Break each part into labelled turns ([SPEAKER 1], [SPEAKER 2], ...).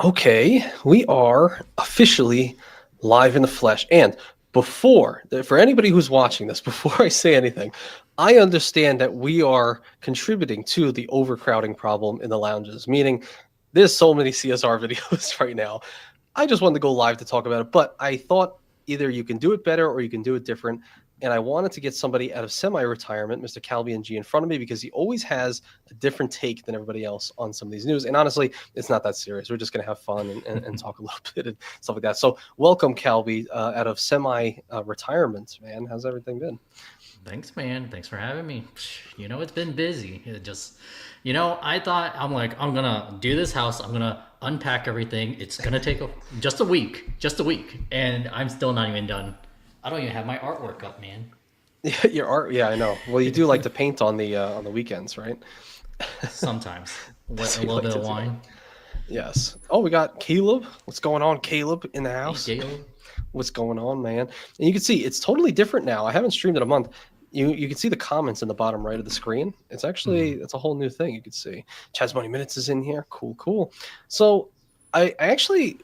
[SPEAKER 1] Okay, we are officially live in the flesh. And for anybody who's watching this, before I say anything, I understand that we are contributing to the overcrowding problem in the lounges, meaning there's so many CSR videos right now. I just wanted to go live to talk about it, but I thought either you can do it better or you can do it different. And I wanted to get somebody out of semi-retirement, Mr. Calby and G, in front of me because he always has a different take than everybody else on some of these news. And honestly, it's not that serious. We're just going to have fun and talk a little bit and stuff like that. So welcome, Calby, out of semi-retirement, man. How's everything been?
[SPEAKER 2] Thanks, man. Thanks for having me. It's been busy. I thought I'm gonna do this house. I'm gonna unpack everything. It's gonna take just a week, and I'm still not even done. I don't even have my artwork up, man.
[SPEAKER 1] Your art, yeah, I know. Well, you do like to paint on the weekends, right?
[SPEAKER 2] Sometimes a
[SPEAKER 1] So you
[SPEAKER 2] little
[SPEAKER 1] like
[SPEAKER 2] bit
[SPEAKER 1] to
[SPEAKER 2] of
[SPEAKER 1] do that.
[SPEAKER 2] wine.
[SPEAKER 1] Yes. Oh, we got Caleb. What's going on, Caleb, in the
[SPEAKER 2] Hey,
[SPEAKER 1] house?
[SPEAKER 2] Gale.
[SPEAKER 1] What's going on, man? And you can see it's totally different now. I haven't streamed in a month. You can see the comments in the bottom right of the screen. It's a whole new thing you can see. Chaz Money Minutes is in here. Cool, cool. So I actually,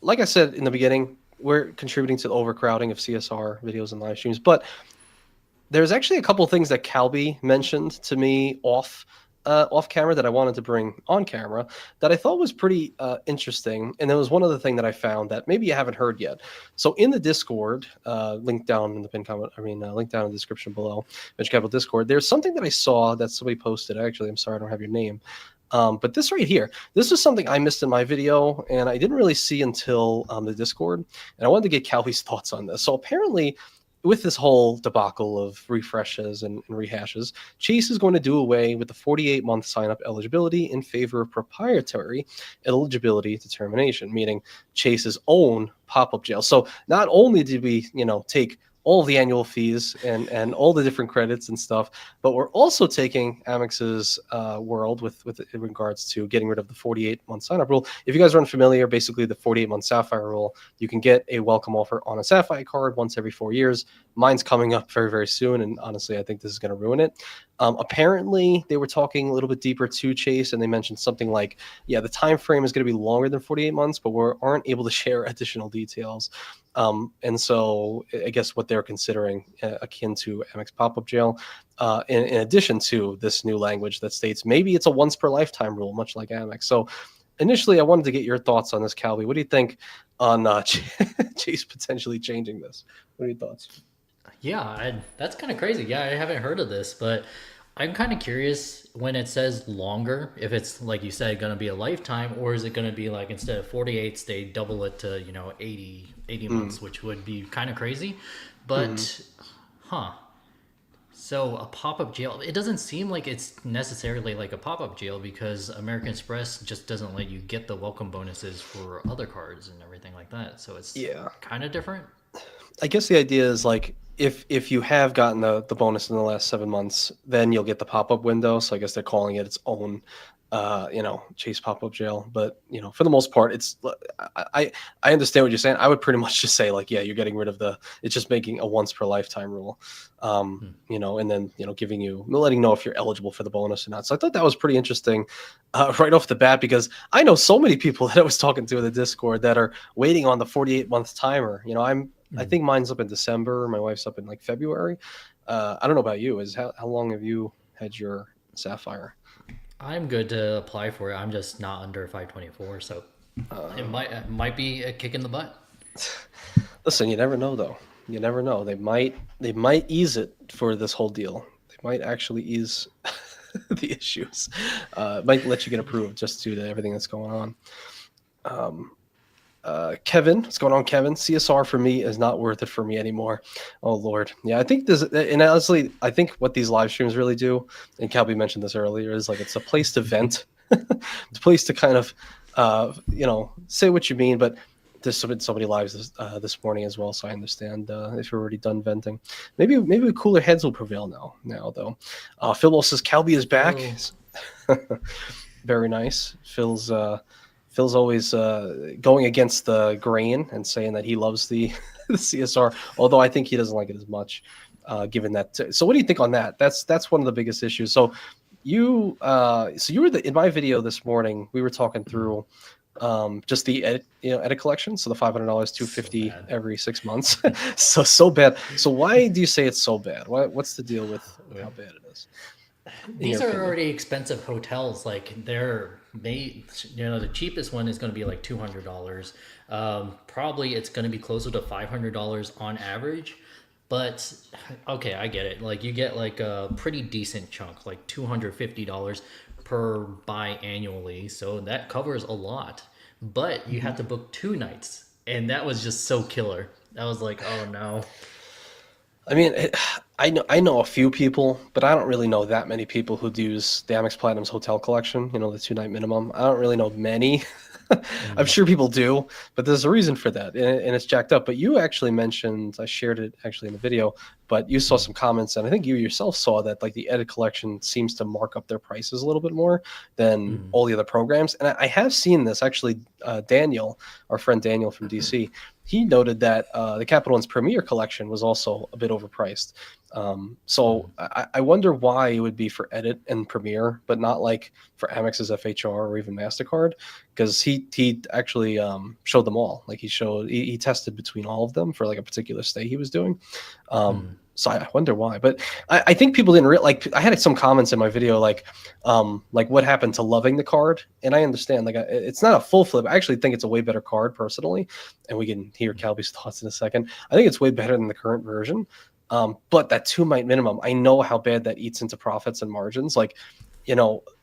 [SPEAKER 1] like I said in the beginning, we're contributing to the overcrowding of CSR videos and live streams, but there's actually a couple of things that Calby mentioned to me off camera that I wanted to bring on camera that I thought was pretty interesting. And there was one other thing that I found that maybe you haven't heard yet. So in the Discord, link down in the pin comment, link down in the description below, Venture Capital Discord, there's something that I saw that somebody posted. Actually, I'm sorry, I don't have your name. But this right here, this is something I missed in my video, and I didn't really see until the Discord. And I wanted to get Calby's thoughts on this. So apparently, with this whole debacle of refreshes and rehashes, Chase is going to do away with the 48-month sign-up eligibility in favor of proprietary eligibility determination, meaning Chase's own pop-up jail. So not only did we, take all the annual fees and all the different credits and stuff, but we're also taking Amex's world with in regards to getting rid of the 48-month sign-up rule. If you guys are unfamiliar, basically the 48-month Sapphire rule, you can get a welcome offer on a Sapphire card once every 4 years. Mine's coming up very, very soon, and honestly, I think this is going to ruin it. Apparently, they were talking a little bit deeper to Chase, and they mentioned something like, yeah, the time frame is going to be longer than 48 months, but we aren't able to share additional details. And so I guess what they're considering akin to AMX pop-up jail, in addition to this new language that states maybe it's a once per lifetime rule, much like AMX. So initially, I wanted to get your thoughts on this, Calby. What do you think on Chase potentially changing this? What are your thoughts?
[SPEAKER 2] Yeah, that's kind of crazy. Yeah, I haven't heard of this, but I'm kind of curious when it says longer, if it's like you said, going to be a lifetime, or is it going to be like instead of 48, they double it to 80 months, which would be kind of crazy. But, huh? So a pop-up jail, it doesn't seem like it's necessarily like a pop-up jail because American Express just doesn't let you get the welcome bonuses for other cards and everything like that. So it's
[SPEAKER 1] Yeah.
[SPEAKER 2] kind of different.
[SPEAKER 1] I guess the idea is like if you have gotten the bonus in the last 7 months, then you'll get the pop-up window. So I guess they're calling it its own Chase pop-up jail. But for the most part, I understand what you're saying. I would pretty much just say like, yeah, you're getting rid of it's just making a once per lifetime rule. And then giving you letting you know if you're eligible for the bonus or not. So I thought that was pretty interesting right off the bat, because I know so many people that I was talking to in the Discord that are waiting on the 48-month timer. I think mine's up in December. My wife's up in like February. I don't know about you. How long have you had your Sapphire?
[SPEAKER 2] I'm good to apply for it. I'm just not under 524, so it might be a kick in the butt.
[SPEAKER 1] Listen, you never know though. You never know. They might ease it for this whole deal. They might actually ease the issues. Might let you get approved just due to everything that's going on. Kevin, what's going on, Kevin? CSR for me is not worth it for me anymore. Oh Lord, yeah, I think this, and honestly, I think what these live streams really do, and Calby mentioned this earlier, is like it's a place to vent, it's a place to kind of, say what you mean. But there's so many lives this morning as well, so I understand if you're already done venting. Maybe cooler heads will prevail now though. Phil says Calby is back. Very nice. Phil's always going against the grain and saying that he loves the CSR, although I think he doesn't like it as much, given that. So what do you think on that? That's one of the biggest issues. So you were in my video this morning. We were talking through just the edit collection. So the $500,
[SPEAKER 2] So
[SPEAKER 1] 250
[SPEAKER 2] bad.
[SPEAKER 1] every 6 months. So bad. So why do you say it's so bad? What's the deal with how bad it is, in your
[SPEAKER 2] These are
[SPEAKER 1] opinion?
[SPEAKER 2] already expensive hotels. Like they're made, the cheapest one is going to be like $200. Probably it's going to be closer to $500 on average. But okay, I get it. Like you get like a pretty decent chunk, like $250 per biannually. So that covers a lot. But you
[SPEAKER 1] Mhm.
[SPEAKER 2] have to book 2 nights. And that was just so killer. I was like, oh no.
[SPEAKER 1] I mean, I know a few people, but I don't really know that many people who use the Amex Platinum's hotel collection. The 2 night minimum. I don't really know many. I'm
[SPEAKER 2] Mm,
[SPEAKER 1] sure people do, but there's a reason for that, and it's jacked up. But you actually mentioned, I shared it actually in the video, but you saw
[SPEAKER 2] mm,
[SPEAKER 1] some comments, and I think you yourself saw that like the edit collection seems to mark up their prices a little bit more than
[SPEAKER 2] mm,
[SPEAKER 1] all the other programs. And I have seen this actually. Daniel, our friend Daniel from DC, he noted that the Capital One's Premier collection was also a bit overpriced. So
[SPEAKER 2] mm,
[SPEAKER 1] I wonder why it would be for Edit and Premier, but not like for Amex's FHR or even Mastercard, because he actually showed them all. Like he tested between all of them for like a particular stay he was doing.
[SPEAKER 2] mm,
[SPEAKER 1] So I wonder why, but I think people didn't like. I had some comments in my video like what happened to loving the card, and I understand like it's not a full flip. I actually think it's a way better card personally, and we can hear Calby's thoughts in a second. I think it's way better than the current version. But that 2 night minimum, I know how bad that eats into profits and margins. Like,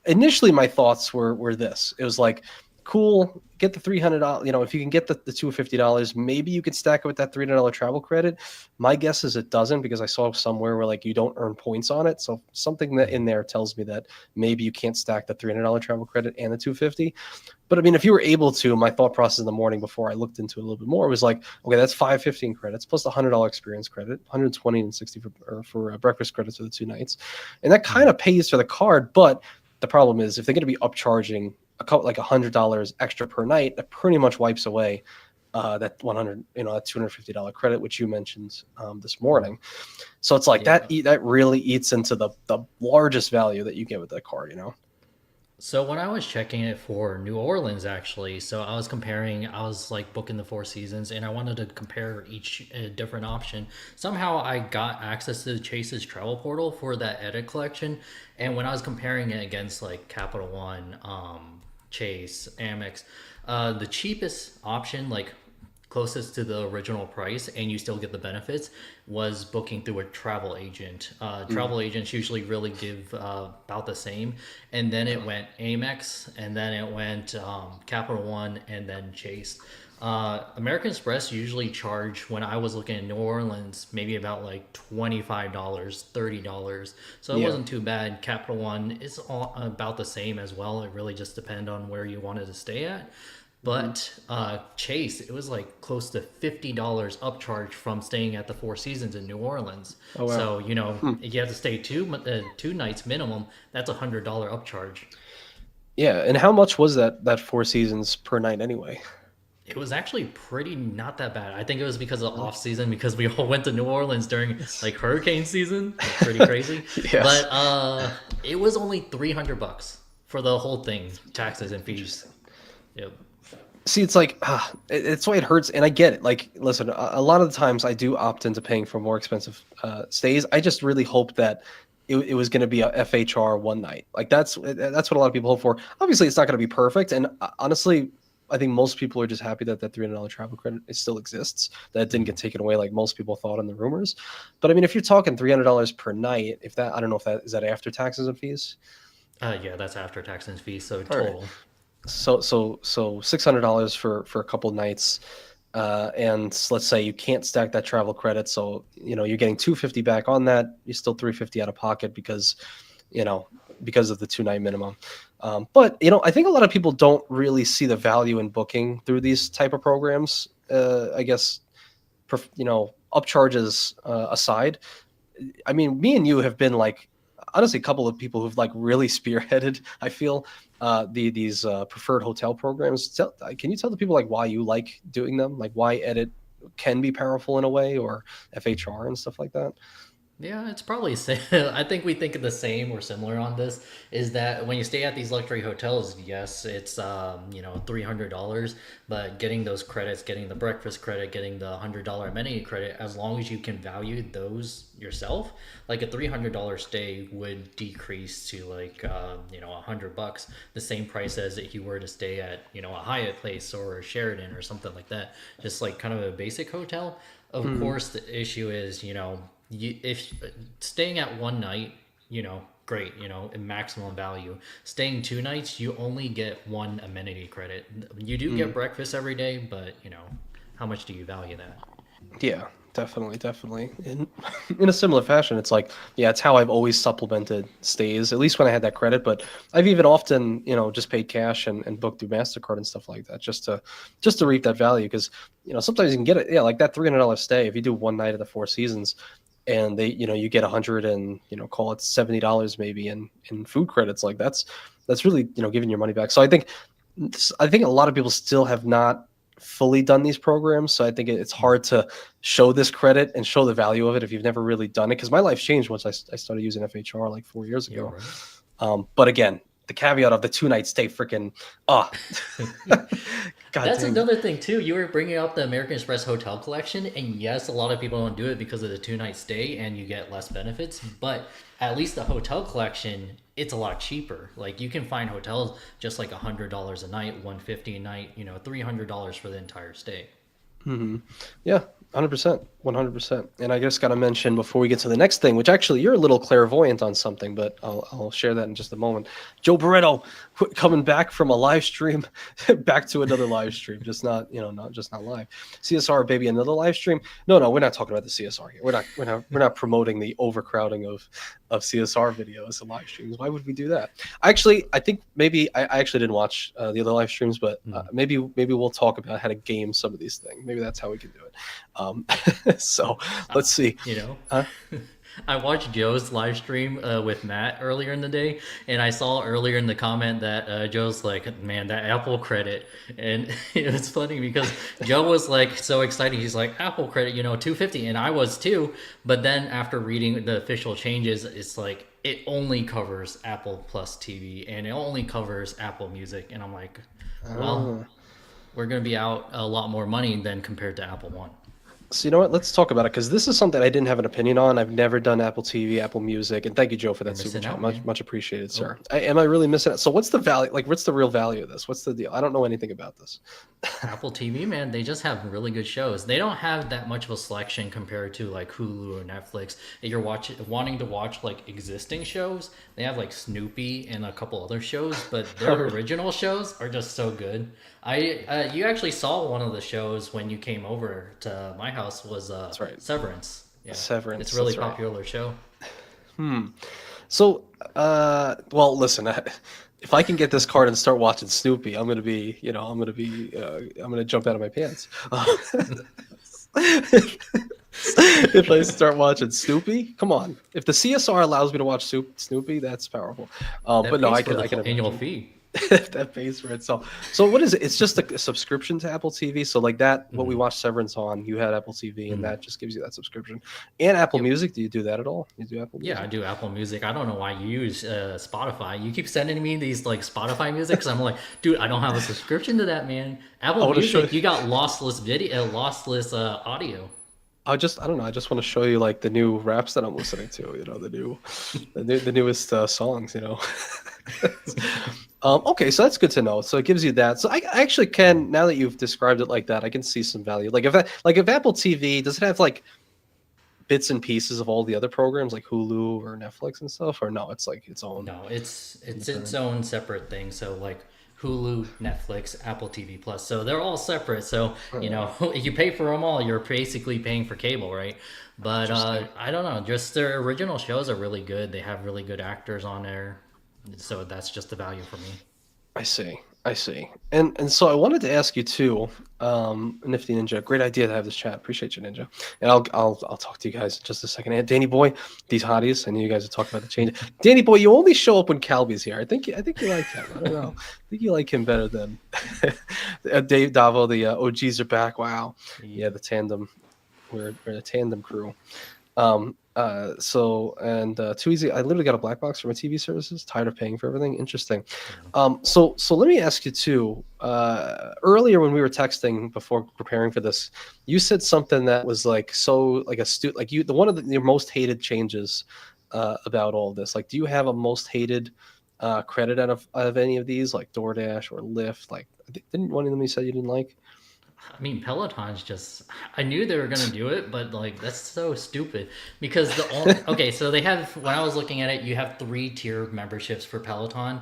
[SPEAKER 1] initially my thoughts were this. It was like, cool, get the $300. If you can get the $250, maybe you could stack it with that $300 travel credit. My guess is it doesn't, because I saw somewhere where like you don't earn points on it. So something that in
[SPEAKER 2] mm.
[SPEAKER 1] there tells me that maybe you can't stack the $300 travel credit and the 250. But I mean, if you were able to, my thought process in the morning before I looked into it a little bit more was like, okay, that's 515 credits plus the $100 experience credit, 120 and 60 for breakfast credits for the 2 nights, and that kind
[SPEAKER 2] Mm.
[SPEAKER 1] of pays for the card. But the problem is, if they're going to be upcharging a couple like $100 extra per night, that pretty much wipes away that 100, that $250 credit, which you mentioned this morning. So it's like
[SPEAKER 2] Yeah.
[SPEAKER 1] that really eats into the largest value that you get with that card.
[SPEAKER 2] So when I was checking it for New Orleans, actually, so I was comparing, I was like booking the Four Seasons, and I wanted to compare each different option. Somehow I got access to Chase's travel portal for that edit collection, and when I was comparing it against like Capital One, Chase, Amex, the cheapest option, like closest to the original price and you still get the benefits, was booking through a travel agent.
[SPEAKER 1] Mm.
[SPEAKER 2] Travel agents usually really give about the same. And then it went Amex, and then it went Capital One, and then Chase. American Express usually charge, when I was looking in New Orleans, maybe about like $25, $30. So it
[SPEAKER 1] Yeah.
[SPEAKER 2] wasn't too bad. Capital One is all about the same as well. It really just depended on where you wanted to stay at.
[SPEAKER 1] Mhm.
[SPEAKER 2] But Chase, it was like close to $50 upcharge from staying at the Four Seasons in New Orleans.
[SPEAKER 1] Oh wow.
[SPEAKER 2] So
[SPEAKER 1] Hmm.
[SPEAKER 2] if you have to stay 2 nights minimum, that's $100 upcharge.
[SPEAKER 1] Yeah, and how much was that Four Seasons per night anyway?
[SPEAKER 2] It was actually pretty not that bad. I think it was because of
[SPEAKER 1] Really?
[SPEAKER 2] off season, because we all went to New Orleans during
[SPEAKER 1] It's
[SPEAKER 2] like hurricane season, like pretty crazy.
[SPEAKER 1] yes.
[SPEAKER 2] But it was only $300 for the whole thing, taxes and fees.
[SPEAKER 1] Interesting.
[SPEAKER 2] Yep.
[SPEAKER 1] See, it's like it's why it hurts, and I get it. Like, listen, a lot of the times I do opt into paying for more expensive stays. I just really hope that it was going to be a FHR one night. Like that's what a lot of people hope for. Obviously, it's not going to be perfect, and honestly, I think most people are just happy that that $300 travel credit it still exists. That it didn't
[SPEAKER 2] Mm.
[SPEAKER 1] get taken away like most people thought in the rumors. But I mean, if you're talking $300 per night, if that I don't know if that is that after taxes and fees.
[SPEAKER 2] Yeah, that's after tax and fees, so
[SPEAKER 1] All right.
[SPEAKER 2] total.
[SPEAKER 1] So $600 for a couple nights, and let's say you can't stack that travel credit, so you're getting 250 back on that. You're still 350 out of pocket you know because of the 2 night minimum. But I think a lot of people don't really see the value in booking through these type of programs. I guess upcharges aside. I mean, me and you have been like honestly a couple of people who've like really spearheaded. I feel these preferred hotel programs. Can you tell the people like why you like doing them? Like why edit can be powerful in a way, or FHR and stuff like that?
[SPEAKER 2] Yeah, it's probably same. I think we think of the same or similar on this. Is that when you stay at these luxury hotels, yes, it's $300, but getting those credits, getting the breakfast credit, getting the $100 amenity credit, as long as you can value those yourself, like a $300 stay would decrease to like $100, the same price as if you were to stay at a Hyatt place or a Sheraton or something like that, just like kind of a basic hotel. Of
[SPEAKER 1] Hmm.
[SPEAKER 2] course, the issue is if staying at one night, great, in maximum value. Staying 2 nights, you only get one amenity credit. You do get breakfast every day, but how much do you value that?
[SPEAKER 1] Yeah, definitely, definitely. In a similar fashion, it's like, yeah, it's how I've always supplemented stays, at least when I had that credit. But I've even often, just paid cash and booked through MasterCard and stuff like that, just to reap that value. Because sometimes you can get it, yeah, like that $300 stay. If you do one night of the Four Seasons, and you get 100 and call it $70 maybe in food credits, like that's really giving your money back. So I think a lot of people still have not fully done these programs. So I think it's hard to show this credit and show the value of it if you've never really done it. Because my life's changed once I started using FHR like 4 years
[SPEAKER 2] Yeah,
[SPEAKER 1] ago.
[SPEAKER 2] right.
[SPEAKER 1] But again, the caveat of the 2 night stay, freaking, ah, god
[SPEAKER 2] That's
[SPEAKER 1] dang it.
[SPEAKER 2] another thing too. You were bringing up the American Express hotel collection, and yes, a lot of people don't do it because of the 2 night stay, and you get less benefits. But at least the hotel collection, it's a lot cheaper. Like you can find hotels just like $100 a night, 150 a night, $300 for the entire stay.
[SPEAKER 1] Hmm. Yeah, 100%, 100%. And I just got to mention before we get to the next thing, which actually you're a little clairvoyant on something, but I'll share that in just a moment. Joe Barretto coming back from a live stream back to another live stream, just not live. CSR baby, another live stream. No, we're not talking about the CSR here. We're not promoting the overcrowding of CSR videos and live streams. Why would we do that? I think maybe I actually didn't watch the other live streams, but
[SPEAKER 2] Mm.
[SPEAKER 1] maybe we'll talk about how to game some of these things. Maybe that's how we can do it. So
[SPEAKER 2] Uh,
[SPEAKER 1] let's see.
[SPEAKER 2] you know,
[SPEAKER 1] Huh?
[SPEAKER 2] I watched Joe's live stream with Matt earlier in the day, and I saw earlier in the comment that Joe's like, "Man, that Apple credit," and it's funny because Joe was like so excited. He's like, "Apple credit, 250," and I was too. But then after reading the official changes, it's like it only covers Apple Plus TV and it only covers Apple Music, and I'm like, well,
[SPEAKER 1] Uh,
[SPEAKER 2] we're gonna be out a lot more money than compared to Apple One.
[SPEAKER 1] so you know what? Let's talk about it because this is something I didn't have an opinion on. I've never done Apple TV, Apple Music, and thank you, Joe, for
[SPEAKER 2] You're
[SPEAKER 1] that super
[SPEAKER 2] missing
[SPEAKER 1] chat.
[SPEAKER 2] out,
[SPEAKER 1] Much
[SPEAKER 2] man.
[SPEAKER 1] much appreciated,
[SPEAKER 2] Oh.
[SPEAKER 1] sir. Am I really missing it? So what's the value? Like, what's the real value of this? What's the deal? I don't know anything about this.
[SPEAKER 2] Apple TV, man, they just have really good shows. They don't have that much of a selection compared to like Hulu or Netflix. If you're wanting to watch like existing shows, they have like Snoopy and a couple other shows, but their original shows are just so good. You actually saw one of the shows when you came over to my house was
[SPEAKER 1] That's right.
[SPEAKER 2] Severance. Yeah, it's a
[SPEAKER 1] Severance.
[SPEAKER 2] really
[SPEAKER 1] That's right.
[SPEAKER 2] popular show.
[SPEAKER 1] Hmm. So, well, listen. If I can get this card and start watching Snoopy, I'm gonna jump out of my pants. If I start watching Snoopy, come on. If the CSR allows me to watch Snoopy, that's powerful.
[SPEAKER 2] That
[SPEAKER 1] But no,
[SPEAKER 2] pays
[SPEAKER 1] I
[SPEAKER 2] for
[SPEAKER 1] can
[SPEAKER 2] the
[SPEAKER 1] I can
[SPEAKER 2] annual
[SPEAKER 1] imagine.
[SPEAKER 2] fee.
[SPEAKER 1] That pays for itself. So what is it? It's just a subscription to Apple TV. So like that, what we
[SPEAKER 2] Hmm.
[SPEAKER 1] watched Severance on, you had Apple TV, and
[SPEAKER 2] Hmm.
[SPEAKER 1] that just gives you that subscription. And Apple
[SPEAKER 2] Yep.
[SPEAKER 1] Music. Do you do that at all? You do Apple
[SPEAKER 2] Yeah, I
[SPEAKER 1] Music?
[SPEAKER 2] do Apple Music. I don't know why you use Spotify. You keep sending me these like Spotify music, because I'm like, dude, I don't have a subscription to that, man.
[SPEAKER 1] I
[SPEAKER 2] Apple
[SPEAKER 1] want to show.
[SPEAKER 2] Music, you got lossless video, lossless audio.
[SPEAKER 1] I don't know. I just want to show you like the new raps that I'm listening to. The newest songs. Okay, so that's good to know. So it gives you that. So I actually can, now that you've described it like that, I can see some value. Like if Apple TV, does it have like bits and pieces of all the other programs like Hulu or Netflix and stuff, or no? It's like its own
[SPEAKER 2] No, it's its
[SPEAKER 1] independent.
[SPEAKER 2] own separate thing. So like Hulu, Netflix, Apple TV Plus. So they're all separate. So
[SPEAKER 1] Uh,
[SPEAKER 2] you pay for them all. You're basically paying for cable, right? But
[SPEAKER 1] Interesting.
[SPEAKER 2] I don't know. Just their original shows are really good. They have really good actors on there. So that's just the value for me.
[SPEAKER 1] I see. I see. And so I wanted to ask you too, Nifty Ninja. Great idea to have this chat. Appreciate you, Ninja. And I'll talk to you guys in just a second. And Danny Boy, these hotties. I know you guys are talking about the change. Danny Boy, you only show up when Calby's here. I think you like him. I don't know. I think you like him better than Dave Davo. The OGs are back. Wow. Yeah,
[SPEAKER 2] Yeah.
[SPEAKER 1] the tandem. We're a tandem crew. Too easy. I literally got a black box for my TV services. Tired of paying for everything. Interesting.
[SPEAKER 2] Yeah.
[SPEAKER 1] So let me ask you too. Earlier when we were texting before preparing for this, you said something that was like so like astute. Like one of your most hated changes about all this. Like, do you have a most hated credit out of any of these, like DoorDash or Lyft? Like, didn't one of them you said you didn't like?
[SPEAKER 2] I mean, Peloton's just. I knew they were gonna do it, but like that's so stupid because the only okay. So they have when I was looking at it, you have 3-tier memberships for Peloton.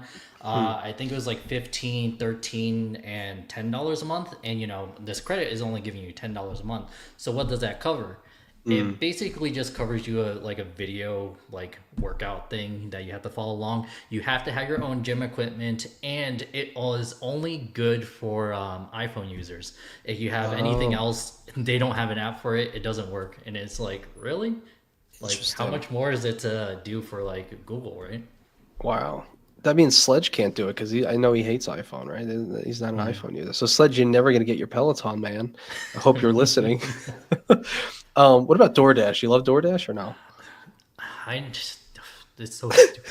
[SPEAKER 1] Hmm.
[SPEAKER 2] I think it was like 15, 13, and $10 a month, and this credit is only giving you $10 a month. So what does that cover?
[SPEAKER 1] Mm.
[SPEAKER 2] It basically just covers you a video like workout thing that you have to follow along. You have to have your own gym equipment, and it is only good for iPhone users. If you have anything
[SPEAKER 1] Oh,
[SPEAKER 2] else, they don't have an app for it. It doesn't work, and it's like really, like how
[SPEAKER 1] interesting.
[SPEAKER 2] much more is it to do for like Google, right?
[SPEAKER 1] Wow. That means Sledge can't do it because I know he hates iPhone, right? He's not an
[SPEAKER 2] Mm.
[SPEAKER 1] iPhone user. So Sledge, you're never gonna get your Peloton, man. I hope you're listening. What about DoorDash? You love DoorDash or no?
[SPEAKER 2] I just it's so stupid.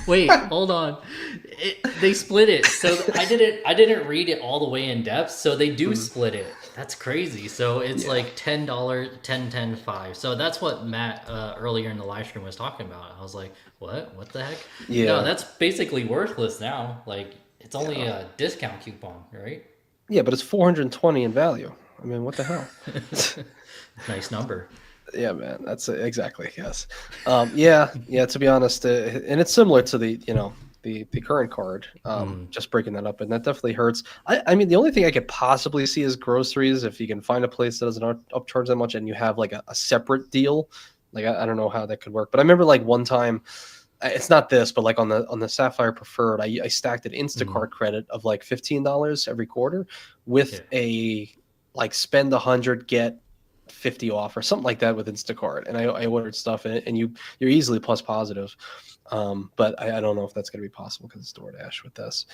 [SPEAKER 2] Wait, hold on. They split it, so I didn't read it all the way in depth. So they do
[SPEAKER 1] Mm,
[SPEAKER 2] split it. That's crazy. So it's
[SPEAKER 1] yeah.
[SPEAKER 2] like $10, 10, 10, 5. So that's what Matt earlier in the live stream was talking about. I was like, what? What the heck? No,
[SPEAKER 1] Yeah.
[SPEAKER 2] that's basically worthless now. Like it's only
[SPEAKER 1] Yeah.
[SPEAKER 2] a discount coupon, right?
[SPEAKER 1] Yeah, but it's 420 in value. I mean, what the hell?
[SPEAKER 2] Nice number.
[SPEAKER 1] Yeah, man. That's exactly, yes. Yeah. To be honest, and it's similar to the current card.
[SPEAKER 2] Mm,
[SPEAKER 1] Just breaking that up, and that definitely hurts. I mean, the only thing I could possibly see is groceries. If you can find a place that doesn't upcharge that much, and you have like a separate deal, like I don't know how that could work. But I remember like one time, it's not this, but like on the Sapphire Preferred, I stacked an
[SPEAKER 2] mm,
[SPEAKER 1] Instacart credit of like $15 every quarter with
[SPEAKER 2] yeah.
[SPEAKER 1] a like spend 100 get 50 off or something like that with Instacart. And I ordered stuff and you're easily plus positive. But I don't know if that's going to be possible because it's DoorDash with this.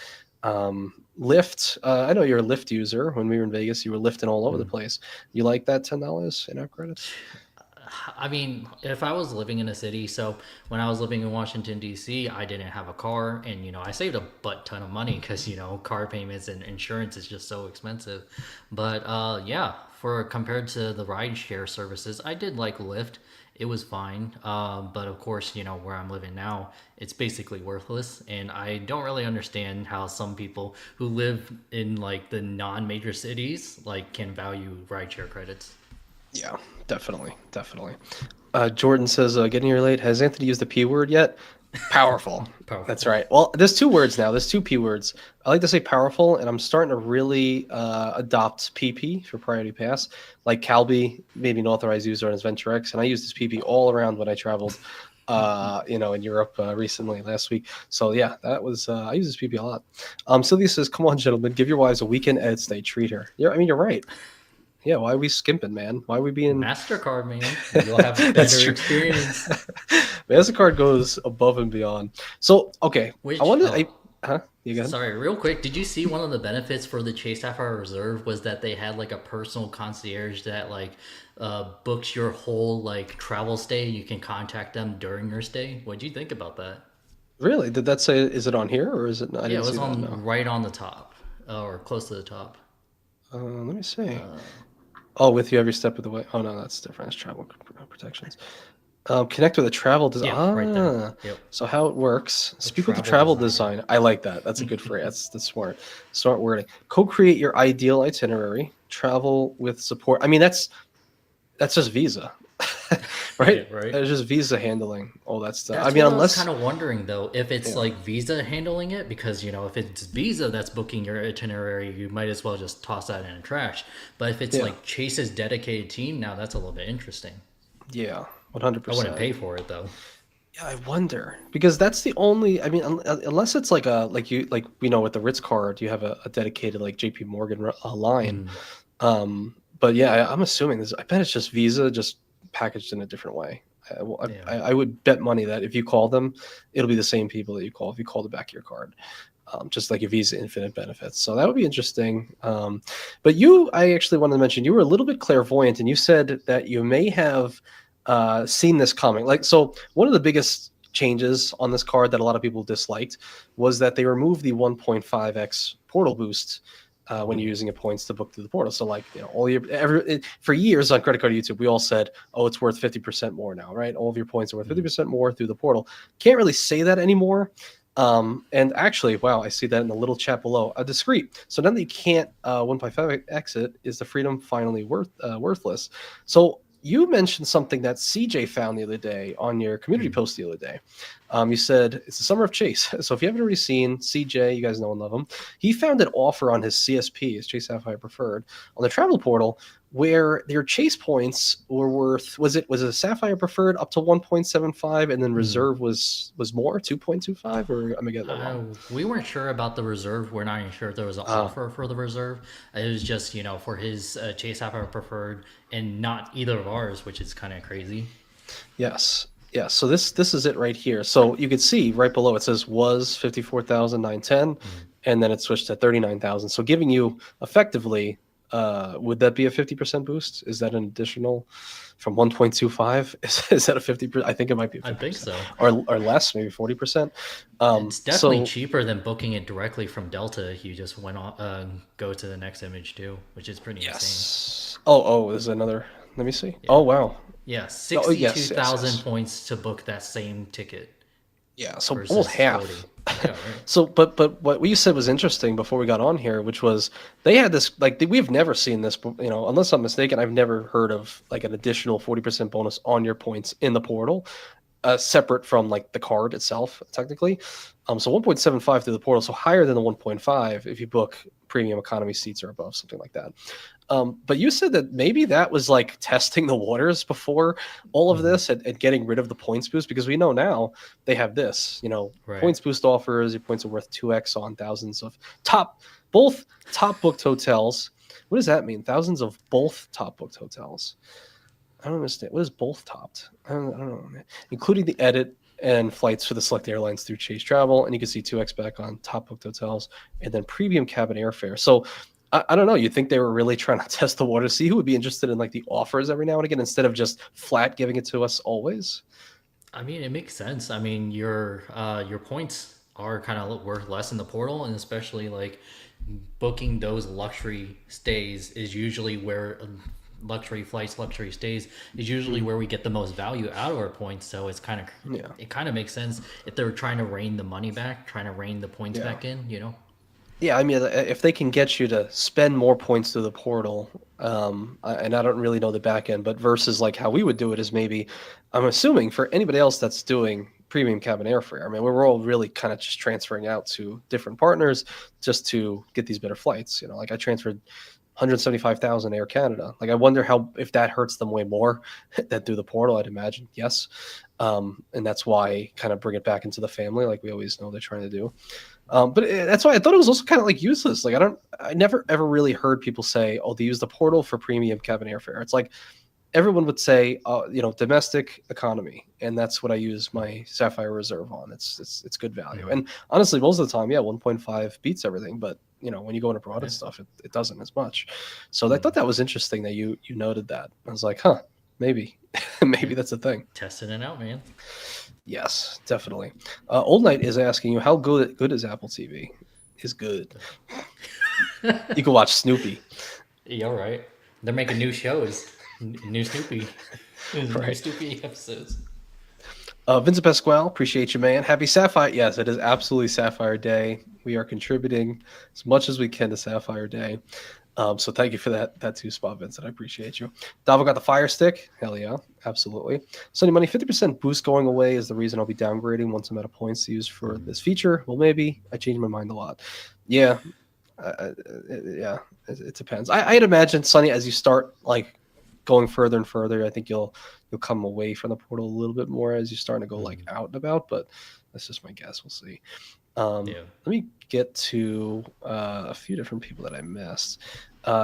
[SPEAKER 1] Lyft, I know you're a Lyft user. When we were in Vegas, you were lifting all over the
[SPEAKER 2] Mm.
[SPEAKER 1] place. You like that $10 in app credits?
[SPEAKER 2] I mean, if I was living in a city, so when I was living in Washington D.C., I didn't have a car, and I saved a butt ton of money because car payments and insurance is just so expensive. But yeah, for compared to the ride share services, I did like Lyft. It was fine, but of course, where I'm living now, it's basically worthless, and I don't really understand how some people who live in like the non-major cities like can value rideshare credits.
[SPEAKER 1] Yeah, definitely. Jordan says, getting here late. Has Anthony used the P word yet? Powerful. That's
[SPEAKER 2] Powerful.
[SPEAKER 1] right. Well, there's two words now. There's two P words. I like to say powerful, and I'm starting to really adopt PP for priority pass. Like Calby, maybe an authorized user on his Venture X, and I used this PP all around when I traveled, in Europe recently last week. So yeah, that was I use this PP a lot. Sylvia says, "Come on, gentlemen, give your wives a weekend ed stay. Treat her." Yeah, I mean you're right. Yeah, why are we skimping, man? Why are we being?
[SPEAKER 2] MasterCard, man. You'll have
[SPEAKER 1] That's
[SPEAKER 2] better
[SPEAKER 1] true.
[SPEAKER 2] experience.
[SPEAKER 1] Mastercard goes above and beyond. So, okay, I
[SPEAKER 2] Which,
[SPEAKER 1] wanted.
[SPEAKER 2] oh,
[SPEAKER 1] Huh? You good?
[SPEAKER 2] sorry, real quick. Did you see one of the benefits for the Chase Sapphire Reserve was that they had like a personal concierge that like books your whole like travel stay. You can contact them during your stay. What'd you think about that?
[SPEAKER 1] Really? Did that say? Is it on here or is it? I
[SPEAKER 2] Yeah, it
[SPEAKER 1] didn't
[SPEAKER 2] was
[SPEAKER 1] see that. No.
[SPEAKER 2] on right on the top or close to the top.
[SPEAKER 1] Let me see.
[SPEAKER 2] Uh,
[SPEAKER 1] Oh, with you every step of the way. Oh no, that's different. It's travel protections. Connect with a travel design.
[SPEAKER 2] yeah, right there. Yep,
[SPEAKER 1] So how it works?
[SPEAKER 2] a
[SPEAKER 1] Speak with the
[SPEAKER 2] travel
[SPEAKER 1] travel
[SPEAKER 2] designer.
[SPEAKER 1] design. I like that. That's a good phrase. That's smart wording. Co-create your ideal itinerary. Travel with support. I mean, that's just Visa, right?
[SPEAKER 2] Yeah, right.
[SPEAKER 1] It's just Visa handling all that stuff. I
[SPEAKER 2] That's
[SPEAKER 1] mean,
[SPEAKER 2] what I was kind
[SPEAKER 1] unless
[SPEAKER 2] of wondering though, if it's
[SPEAKER 1] yeah,
[SPEAKER 2] like Visa handling it, because if it's Visa that's booking your itinerary, you might as well just toss that in the trash. But if it's
[SPEAKER 1] yeah,
[SPEAKER 2] like Chase's dedicated team, now that's a little bit interesting.
[SPEAKER 1] yeah, 100%.
[SPEAKER 2] I wouldn't pay for it though.
[SPEAKER 1] Yeah, I wonder because that's the only. I mean, unless it's like like we know with the Ritz card, you have a dedicated like J.P. Morgan line.
[SPEAKER 2] Mm,
[SPEAKER 1] But yeah, I'm assuming this. I bet it's just Visa, just packaged in a different way.
[SPEAKER 2] yeah.
[SPEAKER 1] I would bet money that if you call them, it'll be the same people that you call if you call the back of your card, just like a Visa Infinite benefits. So that would be interesting. But I actually wanted to mention you were a little bit clairvoyant, and you said that you may have seen this coming. Like, so one of the biggest changes on this card that a lot of people disliked was that they removed the 1.5x portal boost when you're using a points to book through the portal. So like, all your for years on Credit Card YouTube, we all said, oh, it's worth 50% more now, right? All of your points are worth 50% more through the portal. Can't really say that anymore. And actually, wow, I see that in the little chat below. A discrete. So now that you can't 1.5 exit, is the freedom finally worthless? So you mentioned something that CJ found the other day on your community post the other day. You said it's the summer of Chase. So if you haven't already seen CJ, you guys know and love him. He found an offer on his CSP, his Chase Sapphire Preferred, on the travel portal where their Chase points were worth, was it a Sapphire Preferred up to 1.75 and then reserve was more, 2.25, or am I getting that wrong?
[SPEAKER 2] We weren't sure about the reserve. We're not even sure if there was an offer for the reserve. It was just, for his Chase Sapphire Preferred and not either of ours, which is kind of crazy.
[SPEAKER 1] Yes. Yeah, so this is it right here. So you can see right below it says was 54,910, and then it switched to 39,000. So giving you effectively, would that be a 50% boost? Is that an additional from 1.25? Is that a 50%? I think it might be 50%.
[SPEAKER 2] I think so.
[SPEAKER 1] Or less, maybe 40%.
[SPEAKER 2] It's definitely cheaper than booking it directly from Delta if you just went on, go to the next image too, which is pretty insane.
[SPEAKER 1] Oh, there's another. Let me see. Yeah. Oh, wow.
[SPEAKER 2] Yeah, 62,000 points to book that same ticket.
[SPEAKER 1] Yeah, so almost half.
[SPEAKER 2] Yeah, right.
[SPEAKER 1] So, but what you said was interesting before we got on here, which was they had this, like, we've never seen this, unless I'm mistaken, I've never heard of like an additional 40% bonus on your points in the portal, separate from like the card itself, technically. So 1.75 through the portal, so higher than the 1.5 if you book premium economy seats or above, something like that. But you said that maybe that was like testing the waters before all of this and getting rid of the points boost, because we know now they have this,
[SPEAKER 2] Right.
[SPEAKER 1] Points boost offers. Your points are worth 2x on thousands of both top booked hotels. What does that mean? Thousands of both top booked hotels. I don't understand. What is both topped? I don't know, man. Including the edit and flights for the select airlines through Chase Travel, and you can see 2x back on top booked hotels, and then premium cabin airfare. So I don't know. You think they were really trying to test the water, see who would be interested in like the offers every now and again instead of just flat giving it to us always?
[SPEAKER 2] I mean, it makes sense. I mean, your points are kind of worth less in the portal, and especially like booking those luxury stays is usually where luxury flights, luxury stays is usually where we get the most value out of our points. So it's kind of it kind of makes sense if they're trying to rein the money back, trying to rein the points back in.
[SPEAKER 1] Yeah, I mean, if they can get you to spend more points through the portal, and I don't really know the back end, but versus like how we would do it is maybe, I'm assuming for anybody else that's doing premium cabin airfare, I mean, we're all really kind of just transferring out to different partners just to get these better flights. Like I transferred 175,000 Air Canada. Like I wonder if that hurts them way more than through the portal. I'd imagine yes, and that's why kind of bring it back into the family, like we always know they're trying to do. But that's why I thought it was also kind of like useless. Like I never ever really heard people say, "Oh, they use the portal for premium cabin airfare." It's like everyone would say, domestic economy, and that's what I use my Sapphire Reserve on. It's good value, and honestly, most of the time, 1.5 beats everything. But when you go in abroad and stuff, it doesn't as much. So I thought that was interesting that you noted that. I was like, huh, maybe that's a thing.
[SPEAKER 2] Testing it out, man.
[SPEAKER 1] Yes, definitely. Old Knight is asking you, how good is Apple TV? Is good. You can watch Snoopy.
[SPEAKER 2] Yeah, right. They're making new shows, new Snoopy, new Snoopy episodes.
[SPEAKER 1] Vincent Pasquale, appreciate you, man. Happy Sapphire. Yes, it is absolutely Sapphire Day. We are contributing as much as we can to Sapphire Day. So thank you for that too, Spot Vincent. I appreciate you. Davo got the Fire Stick. Hell yeah, absolutely. Sunny Money, 50% boost going away is the reason I'll be downgrading once I'm out of points to use for this feature. Well, maybe. I changed my mind a lot. Yeah, it depends. I'd imagine, Sunny, as you start like going further and further, I think you'll come away from the portal a little bit more as you start to go like out and about. But that's just my guess. We'll see. Let me get to a few different people that I missed.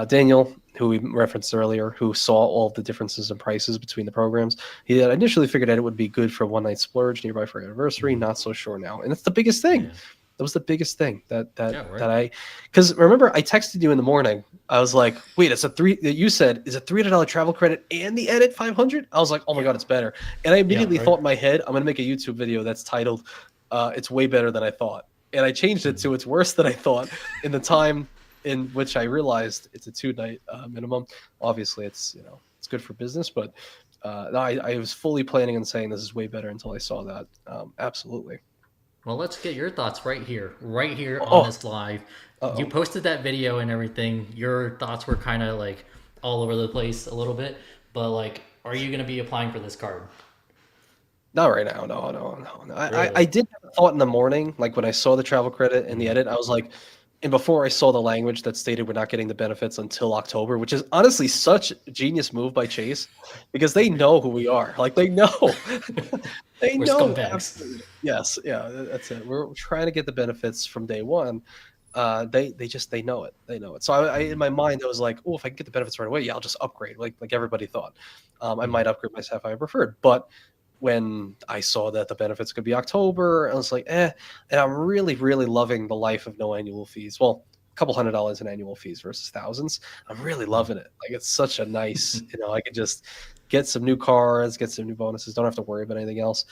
[SPEAKER 1] Daniel, who we referenced earlier, who saw all of the differences in prices between the programs. He had initially figured out it would be good for one night splurge nearby for anniversary. Not so sure now. And that's the biggest thing. That was the biggest thing that I, because remember I texted you in the morning I was like, wait, it's a three. You said is a $300 travel credit and the edit 500. I was like, oh my god, it's better. And I
[SPEAKER 2] Yeah,
[SPEAKER 1] immediately
[SPEAKER 2] right.
[SPEAKER 1] thought in my head, I'm gonna make a YouTube video that's titled, "It's way better than I thought." And I changed it to "It's worse than I thought." In the time in which I realized it's a 2 night minimum. Obviously, it's it's good for business, but no, I was fully planning on saying this is way better until I saw that. Absolutely.
[SPEAKER 2] Well, let's get your thoughts right here on
[SPEAKER 1] Oh,
[SPEAKER 2] this live. You
[SPEAKER 1] uh-oh.
[SPEAKER 2] posted that video and everything. Your thoughts were kind of like all over the place a little bit, but like, are you going to be applying for this card?
[SPEAKER 1] Not right now. No, no, no, no. I
[SPEAKER 2] Really?
[SPEAKER 1] did have a thought in the morning, like when I saw the travel credit and the
[SPEAKER 2] Mm.
[SPEAKER 1] edit, I was like, and before I saw the language that stated we're not getting the benefits until October, which is honestly such a genius move by Chase because they know who we are. Like they know. They
[SPEAKER 2] We're
[SPEAKER 1] know.
[SPEAKER 2] scumbags.
[SPEAKER 1] Absolutely. Yes. Yeah, that's it. We're trying to get the benefits from day one. They just they know it. They know it. So I in my mind I was like, oh, if I can get the benefits right away, yeah, I'll just upgrade, like everybody thought. I
[SPEAKER 2] Mm.
[SPEAKER 1] might upgrade my Sapphire Preferred, but when I saw that the benefits could be October, I was like, eh. And I'm really, really loving the life of no annual fees. Well, a couple $100 in annual fees versus thousands. I'm really loving it. Like it's such a nice, I could just get some new cards, get some new bonuses, don't have to worry about anything else.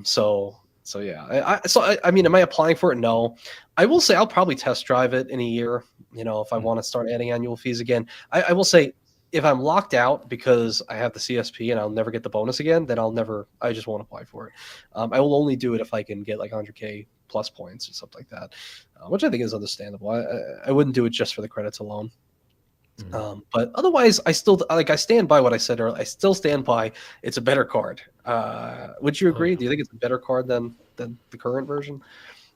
[SPEAKER 1] So yeah. I mean, am I applying for it? No. I will say I'll probably test drive it in a year, if I
[SPEAKER 2] Mm.
[SPEAKER 1] want to start adding annual fees again. I will say if I'm locked out because I have the CSP and I'll never get the bonus again, then I just won't apply for it. I will only do it if I can get like 100K plus points or something like that, which I think is understandable. I wouldn't do it just for the credits alone.
[SPEAKER 2] Mm.
[SPEAKER 1] But otherwise, I stand by what I said earlier. I still stand by it's a better card. Would you
[SPEAKER 2] Oh
[SPEAKER 1] agree?
[SPEAKER 2] yeah.
[SPEAKER 1] Do you think it's a better card than the current version?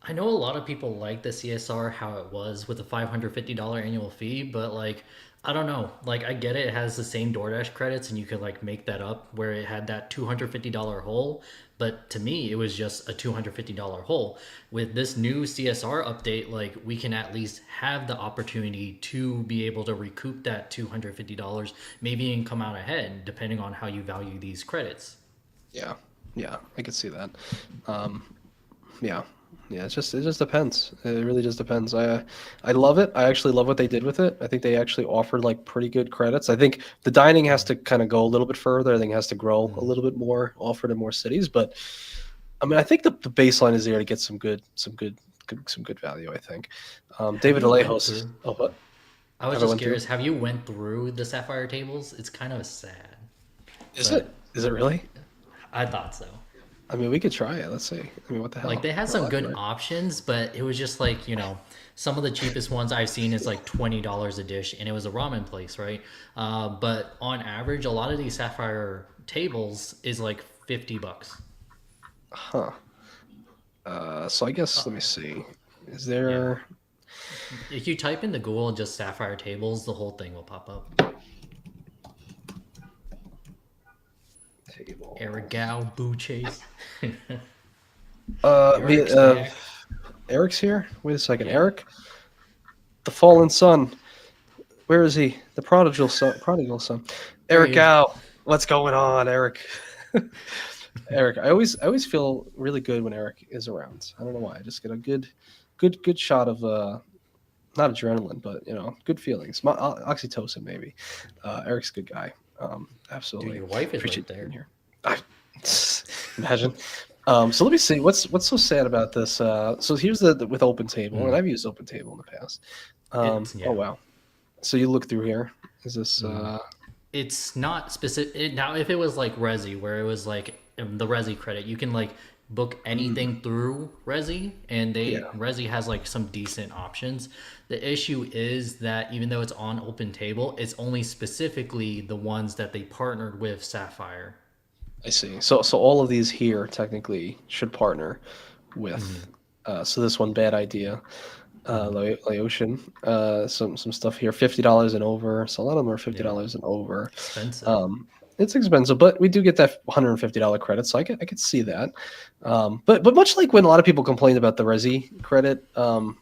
[SPEAKER 2] I know a lot of people like the CSR how it was with the $550 annual fee, but like I don't know. Like I get it, it has the same DoorDash credits and you could like make that up where it had that $250 hole, but to me it was just a $250 hole. With this new CSR update, like we can at least have the opportunity to be able to recoup that $250, maybe and come out ahead depending on how you value these credits.
[SPEAKER 1] Yeah, yeah, I could see that. Um, Yeah, yeah. It just depends. It really just depends. I love it. I actually love what they did with it. I think they actually offered like pretty good credits. I think the dining has to kind of go a little bit further. I think it has to grow a
[SPEAKER 2] Mm.
[SPEAKER 1] little bit more, offered in more cities. But I mean, I think the baseline is there to get some good value. I think.
[SPEAKER 2] Have
[SPEAKER 1] David
[SPEAKER 2] you went
[SPEAKER 1] Alejos.
[SPEAKER 2] through
[SPEAKER 1] Oh, what
[SPEAKER 2] I was
[SPEAKER 1] have I
[SPEAKER 2] just
[SPEAKER 1] went through?
[SPEAKER 2] curious, have you went through the Sapphire tables? It's kind of sad,
[SPEAKER 1] Is it?
[SPEAKER 2] but
[SPEAKER 1] Is it really?
[SPEAKER 2] I thought so.
[SPEAKER 1] I mean, we could try it. Let's see. I mean, what the
[SPEAKER 2] Like
[SPEAKER 1] hell?
[SPEAKER 2] they had
[SPEAKER 1] We're
[SPEAKER 2] some
[SPEAKER 1] allowed to,
[SPEAKER 2] good
[SPEAKER 1] right?
[SPEAKER 2] options, but it was just like, some of the cheapest ones I've seen is like $20 a dish, and it was a ramen place, right? But on average, a lot of these Sapphire tables is like $50.
[SPEAKER 1] Huh. So I guess let me see. Is
[SPEAKER 2] Yeah.
[SPEAKER 1] there?
[SPEAKER 2] If you type into Google just Sapphire tables, the whole thing will pop up.
[SPEAKER 1] Table.
[SPEAKER 2] Eric Gao, Boo Chase,
[SPEAKER 1] Uh, the
[SPEAKER 2] Eric's back.
[SPEAKER 1] Eric's here. Wait a second,
[SPEAKER 2] Yeah.
[SPEAKER 1] Eric, the fallen son. Where is he? The prodigal son. Prodigal son.
[SPEAKER 2] There he
[SPEAKER 1] Eric
[SPEAKER 2] is.
[SPEAKER 1] Gow. What's going on, Eric? Eric, I always feel really good when Eric is around. I don't know why. I just get a good shot of not adrenaline, but good feelings. Oxytocin maybe. Eric's a good guy.
[SPEAKER 2] Dude,
[SPEAKER 1] Absolutely
[SPEAKER 2] your wife is
[SPEAKER 1] appreciate
[SPEAKER 2] right
[SPEAKER 1] you being
[SPEAKER 2] there.
[SPEAKER 1] here. I, imagine. So let me see what's so sad about this. So here's the with Open Table, and
[SPEAKER 2] Mm.
[SPEAKER 1] I've used Open Table in the past.
[SPEAKER 2] It's
[SPEAKER 1] Oh
[SPEAKER 2] yeah.
[SPEAKER 1] wow. So you look through here. Is this
[SPEAKER 2] Mm. It's not specific. Now, if it was like Resi, where it was like the Resi credit, you can like book
[SPEAKER 1] mm,
[SPEAKER 2] anything through Resi, and
[SPEAKER 1] yeah,
[SPEAKER 2] Resi has like some decent options. The issue is that even though it's on Open Table, it's only specifically the ones that they partnered with Sapphire.
[SPEAKER 1] I see. So all of these here technically should partner with.
[SPEAKER 2] Mm-hmm.
[SPEAKER 1] So this one bad idea.
[SPEAKER 2] Mm-hmm.
[SPEAKER 1] Laotian. Some stuff here, $50 and over. So a lot of them are
[SPEAKER 2] Yeah,
[SPEAKER 1] $50 and over.
[SPEAKER 2] expensive.
[SPEAKER 1] Um, it's expensive, but we do get that $150 credit, so I could see that. But much like when a lot of people complain about the Resi credit,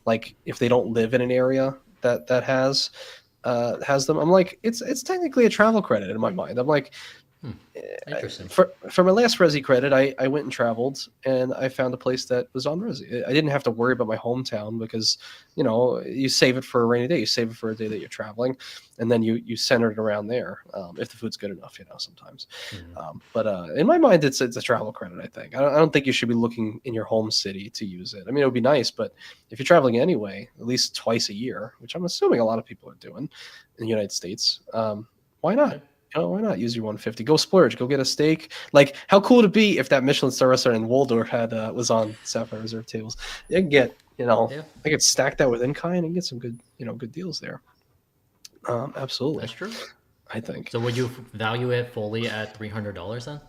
[SPEAKER 1] like if they don't live in an area that has them, I'm like it's technically a travel credit in my mind. I'm like
[SPEAKER 2] Interesting.
[SPEAKER 1] For my last Resi credit, I went and traveled, and I found a place that was on Resi. I didn't have to worry about my hometown because, you save it for a rainy day. You save it for a day that you're traveling, and then you center it around there if the food's good enough, sometimes.
[SPEAKER 2] Mhm.
[SPEAKER 1] But in my mind, it's a travel credit. I think I don't think you should be looking in your home city to use it. I mean, it would be nice, but if you're traveling anyway, at least twice a year, which I'm assuming a lot of people are doing in the United States, why not?
[SPEAKER 2] Okay.
[SPEAKER 1] Why not use your 150? Go splurge. Go get a steak. Like, how cool would it be if that Michelin star restaurant in Waldorf was on Sapphire Reserve tables? You can get,
[SPEAKER 2] Yeah,
[SPEAKER 1] I could stack that with in kind and get some good, good deals there. Absolutely,
[SPEAKER 2] that's true.
[SPEAKER 1] I think.
[SPEAKER 2] So would you value it fully at $300 then?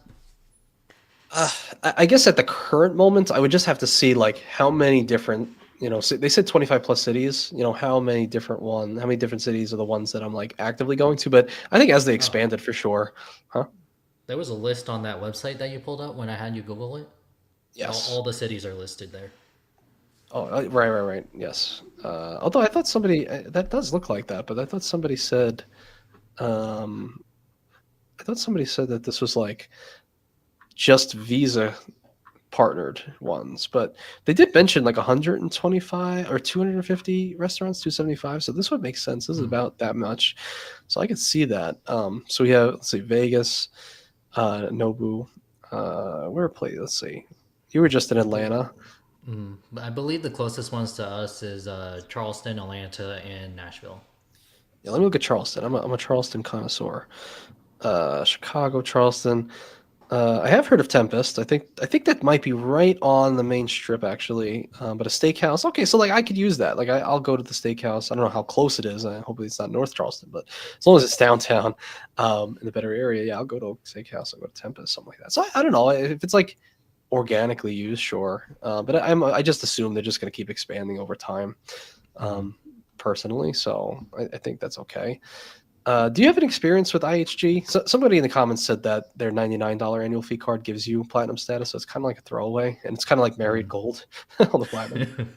[SPEAKER 1] I guess at the current moment, I would just have to see like how many different, they said 25 plus cities. How many different cities are the ones that I'm like actively going to? But I think as they
[SPEAKER 2] Oh,
[SPEAKER 1] expanded, for sure, huh?
[SPEAKER 2] there was a list on that website that you pulled up when I had you Google it. All
[SPEAKER 1] Yes.
[SPEAKER 2] the cities are listed there.
[SPEAKER 1] Oh, right. Yes. Although I thought somebody that does look like that, but um, I thought somebody said that this was like just Visa partnered ones, but they did mention like 125 or 250 restaurants, 275. So this would make sense. This is
[SPEAKER 2] Mm.
[SPEAKER 1] about that much, so I could see that. So we have, let's see, Vegas, Nobu, where play? Let's see, you were just in Atlanta.
[SPEAKER 2] I believe the closest ones to us is Charleston, Atlanta, and Nashville.
[SPEAKER 1] Yeah, let me look at Charleston. I'm a Charleston connoisseur. Chicago, Charleston. I have heard of Tempest. I think that might be right on the main strip actually. But a steakhouse. Okay, so like I could use that. Like I'll go to the steakhouse. I don't know how close it is. Hopefully it's not North Charleston, but as long as it's downtown, in the better area, yeah, I'll go to a steakhouse. I'll go to Tempest, something like that. So I don't know if it's like organically used, sure. But I just assume they're just going to keep expanding over time.
[SPEAKER 2] Mhm.
[SPEAKER 1] Um, Personally, so I think that's okay. Do you have an experience with IHG? So, somebody in the comments said that their $99 annual fee card gives you platinum status, so it's kind of like a throwaway, and it's kind of like Marriott Gold on the platinum.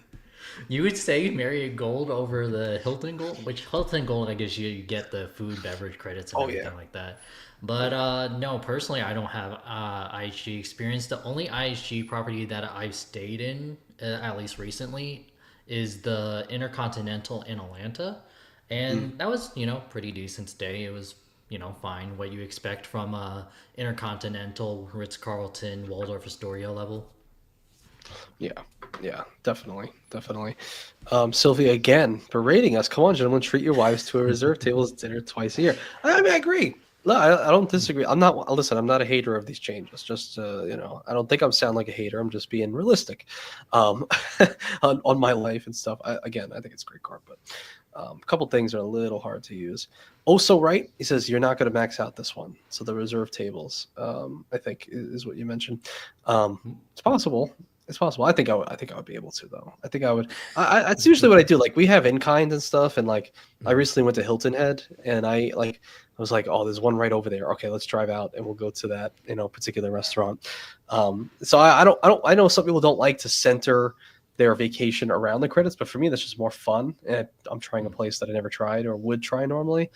[SPEAKER 2] You would say Marriott Gold over the Hilton Gold, which Hilton Gold, I guess you get the food beverage credits and
[SPEAKER 1] Oh yeah,
[SPEAKER 2] everything like that. But
[SPEAKER 1] yeah.
[SPEAKER 2] no, personally, I don't have IHG experience. The only IHG property that I've stayed in, at least recently, is the Intercontinental in Atlanta.
[SPEAKER 1] Mm,
[SPEAKER 2] And that was, pretty decent stay. It was, fine what you expect from a Intercontinental, Ritz Carlton, Waldorf Astoria level.
[SPEAKER 1] yeah, yeah, definitely. Sylvia again berating us. Come on, gentlemen, treat your wives to a reserve tables dinner twice a year. I mean, I agree. No, I don't disagree. I'm not. Listen, I'm not a hater of these changes. Just I don't think I'm sound like a hater. I'm just being realistic, um, on my life and stuff. Again, I think it's a great card, but a couple things are a little hard to use. Also, right? He says you're not going to max out this one. So the reserve tables, I think, is what you mentioned. It's possible. It's possible. I think I would be able to though. I think I would. That's usually what I do. Like we have in kind and stuff, and like I recently went to Hilton Head, and I was like, oh, there's one right over there. Okay, let's drive out, and we'll go to that particular restaurant. So I know some people don't like to center their vacation around the credits, but for me, that's just more fun. And I'm trying a place that I never tried or would try normally.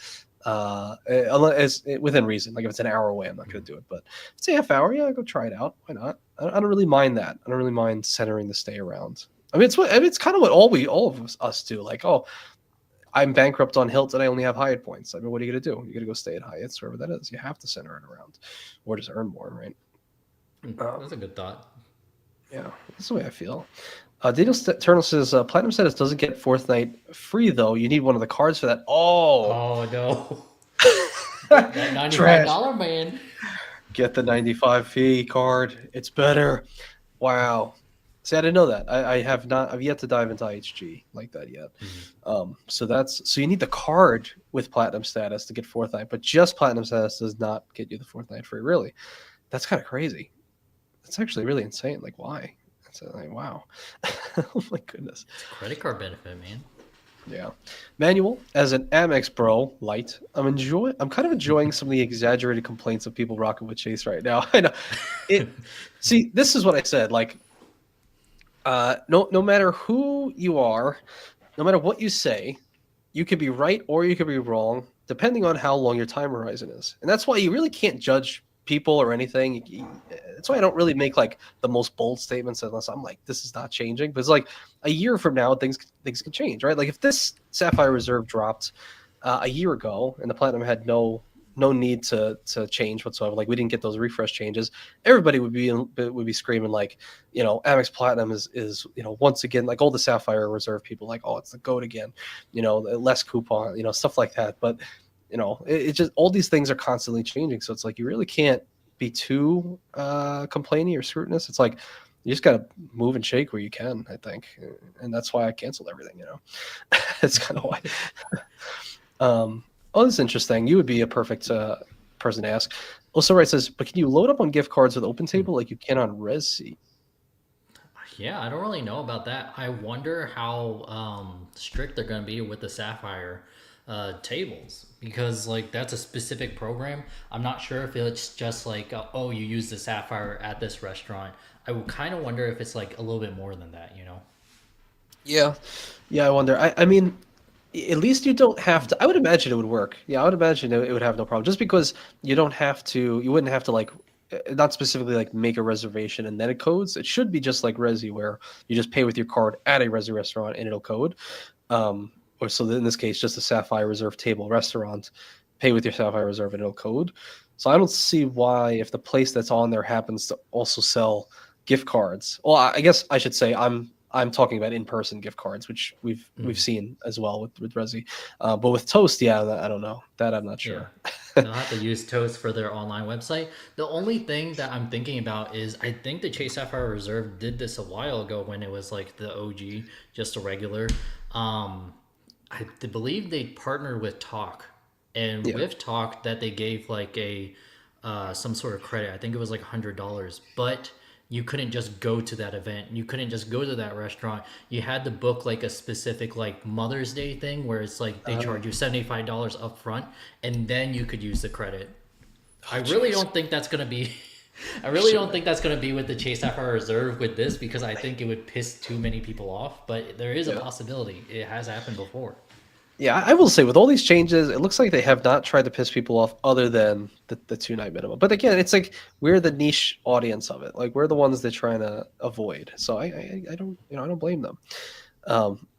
[SPEAKER 1] Unless within reason. Like if it's an hour away, I'm not going to do it. But if it's a half hour, yeah, go try it out. Why not? I don't really mind that. I don't really mind centering the stay around. It's kind of what all of us do. Like, oh, I'm bankrupt on Hilton. I only have Hyatt points. I mean, what are you going to do? You're going to go stay at Hyatt's, wherever that is. You have to center it around, or just earn more, right?
[SPEAKER 2] That's a good thought.
[SPEAKER 1] Yeah, that's the way I feel. Daniel Turner says Platinum status doesn't get fourth night free though. You need one of the cards for that. Oh,
[SPEAKER 2] Oh no. That $95
[SPEAKER 1] trash!
[SPEAKER 2] man.
[SPEAKER 1] Get the 95 fee card. It's better. Wow. See, I didn't know that. I have not. I've yet to dive into IHG like that yet. So you need the card with platinum status to get fourth night, but just platinum status does not get you the fourth night free. Really, that's kind of crazy. That's actually really insane. Like, why? It's like, wow. Oh my goodness.
[SPEAKER 2] It's a credit card benefit, man.
[SPEAKER 1] Yeah. Manual, as an Amex bro, light, I'm kind of enjoying some of the exaggerated complaints of people rocking with Chase right now. I know. See, this is what I said. Like, no matter who you are, no matter what you say, you could be right or you could be wrong, depending on how long your time horizon is. And that's why you really can't judge people or anything. That's why I don't really make like the most bold statements unless I'm like, this is not changing. But it's like a year from now, things can change, right? Like if this Sapphire Reserve dropped a year ago and the Platinum had no need to change whatsoever, like we didn't get those refresh changes, everybody would be screaming like, Amex Platinum is once again, like all the Sapphire Reserve people, like, oh, it's the goat again, less coupon, stuff like that. But it just, all these things are constantly changing, so it's like you really can't be too complaining or scrutinous. It's like you just got to move and shake where you can, I think, and that's why I canceled everything. It's kind of why. Oh, this is interesting. You would be a perfect person to ask. Also, right, says, but can you load up on gift cards with OpenTable like you can on Resi?
[SPEAKER 2] Yeah, I don't really know about that. I wonder how strict they're going to be with the Sapphire tables, because like that's a specific program. I'm not sure if it's just like oh, you use the Sapphire at this restaurant. I would kind of wonder if it's like a little bit more than that, you know?
[SPEAKER 1] Yeah, I wonder. I mean, at least you don't have to. I would imagine it would work. Yeah, I would imagine it would have no problem. Just because you don't have to, you wouldn't have to like, not specifically like make a reservation and then it codes. It should be just like Resi, where you just pay with your card at a Resi restaurant and it'll code. Or so in this case, just a Sapphire Reserve table restaurant, pay with your Sapphire Reserve and it'll code. So I don't see why, if the place that's on there happens to also sell gift cards. Well, I guess I should say I'm talking about in-person gift cards, which we've seen as well with Resi. But with Toast, yeah, I don't know. That I'm not sure.
[SPEAKER 2] Yeah. They'll have to use Toast for their online website. The only thing that I'm thinking about is I think the Chase Sapphire Reserve did this a while ago when it was like the OG, just a regular. I believe they partnered with Talk, and
[SPEAKER 1] Yeah.
[SPEAKER 2] with Talk that they gave like a some sort of credit. I think it was like $100, but you couldn't just go to that event. You couldn't just go to that restaurant. You had to book like a specific like Mother's Day thing where it's like they charge you $75 up front, and then you could use the credit. I really don't think that's gonna be. I really don't think that's gonna be with the Chase Sapphire Reserve with this, because I think it would piss too many people off. But there is a possibility. It has happened before.
[SPEAKER 1] Yeah, I will say with all these changes, it looks like they have not tried to piss people off other than the 2 night minimum. But again, it's like we're the niche audience of it. Like we're the ones they're trying to avoid. So I don't I don't blame them.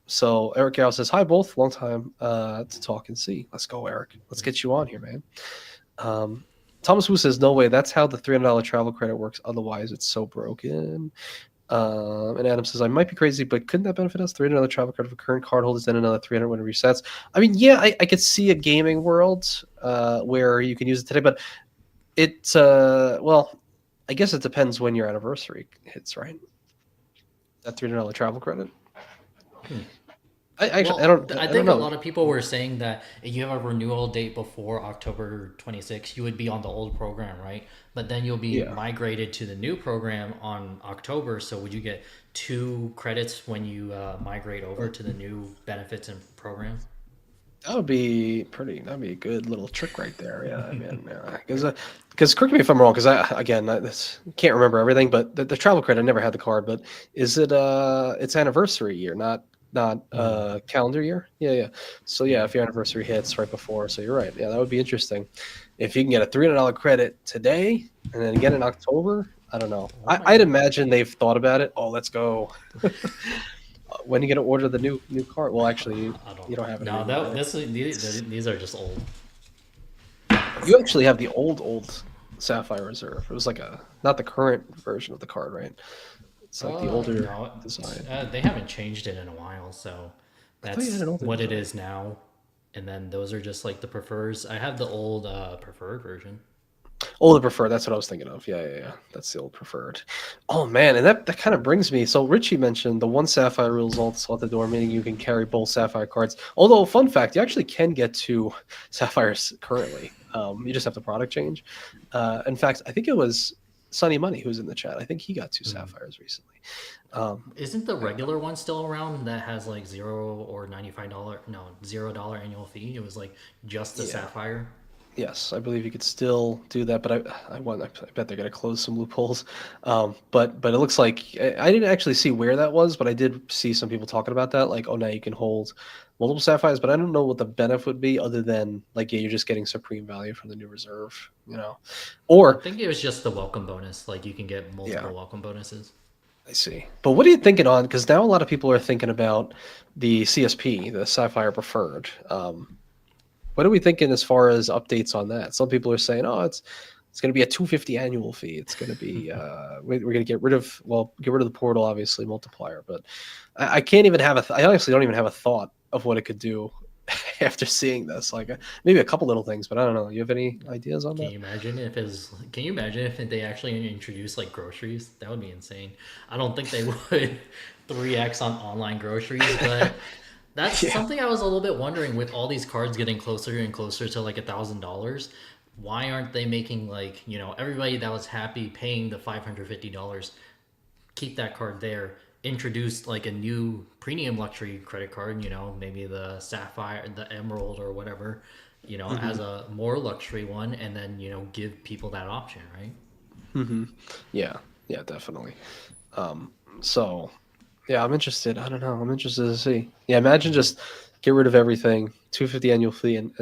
[SPEAKER 1] So Eric Garrow says, hi both, long time to talk and see. Let's go, Eric. Let's get you on here, man. Thomas Wu says, no way, that's how the $300 travel credit works. Otherwise, it's so broken. And Adam says, I might be crazy, but couldn't that benefit us? $300 travel credit for current cardholders, then another 300 when it resets. I mean, yeah, I could see a gaming world where you can use it today, but it, well, I guess it depends when your anniversary hits, right? That $300 travel credit. I
[SPEAKER 2] think
[SPEAKER 1] don't know.
[SPEAKER 2] a lot of people were saying that if you have a renewal date before October 26th, you would be on the old program, right? But then you'll be migrated to the new program on October. So would you get 2 credits when you migrate over to the new benefits and program?
[SPEAKER 1] That'd be a good little trick right there. Yeah, I mean, because correct me if I'm wrong, because I can't remember everything, but the travel credit, I never had the card, but is it it's anniversary year, not calendar year? Yeah. So yeah, if your anniversary hits right before, so you're right. Yeah, that would be interesting. If you can get a $300 credit today and then again in October, I don't know. I'd imagine they've thought about it. Oh, let's go. When are you going to order the new card? Well, actually, you don't have it.
[SPEAKER 2] No, these are just old.
[SPEAKER 1] You actually have the old Sapphire Reserve. It was like not the current version of the card, right? It's like the older design.
[SPEAKER 2] They haven't changed it in a while, so that's what it is now. And then those are just like the prefers. I have the old preferred version.
[SPEAKER 1] Oh, the preferred. That's what I was thinking of. Yeah. That's the old preferred. Oh man, and that kind of brings me. So Richie mentioned the one Sapphire rules also at the door, meaning you can carry both Sapphire cards. Although, fun fact, you actually can get 2 Sapphires currently. You just have the product change. In fact, I think it was Sunny Money who's in the chat. I think he got 2 Sapphires recently.
[SPEAKER 2] Isn't the regular one still around that has like $0 or $95? No, $0 annual fee. It was like just the Sapphire.
[SPEAKER 1] Yes, I believe you could still do that, but I bet they're going to close some loopholes. But it looks like I didn't actually see where that was, but I did see some people talking about that. Like, oh, now you can hold multiple Sapphires, but I don't know what the benefit would be other than like, yeah, you're just getting supreme value from the new reserve,
[SPEAKER 2] I
[SPEAKER 1] or
[SPEAKER 2] think it was just the welcome bonus. Like you can get
[SPEAKER 1] yeah,
[SPEAKER 2] multiple welcome bonuses.
[SPEAKER 1] I see. But what are you thinking on? Because now a lot of people are thinking about the CSP, the Sapphire Preferred. What are we thinking as far as updates on that? Some people are saying, oh, it's going to be a 250 annual fee. It's going to be we're going to get rid of the portal, obviously multiplier. But I can't even have I honestly don't even have a thought of what it could do after seeing this. Like maybe a couple little things, but I don't know. You have any ideas on
[SPEAKER 2] Can
[SPEAKER 1] that?
[SPEAKER 2] you imagine if it's? Can you imagine if they actually introduced like groceries? That would be insane. I don't think they would 3x on online groceries, but that's
[SPEAKER 1] Yeah.
[SPEAKER 2] something I was a little bit wondering with all these cards getting closer and closer to like $1,000. Why aren't they making like everybody that was happy paying the $550 keep that card there? Introduce like a new premium luxury credit card, maybe the Sapphire, the Emerald, or whatever,
[SPEAKER 1] Hmm.
[SPEAKER 2] as a more luxury one, and then give people that option, right?
[SPEAKER 1] Hmm. Yeah. Yeah. Definitely. So yeah, I'm interested. I don't know. I'm interested to see. Yeah, imagine just get rid of everything, 250 annual fee and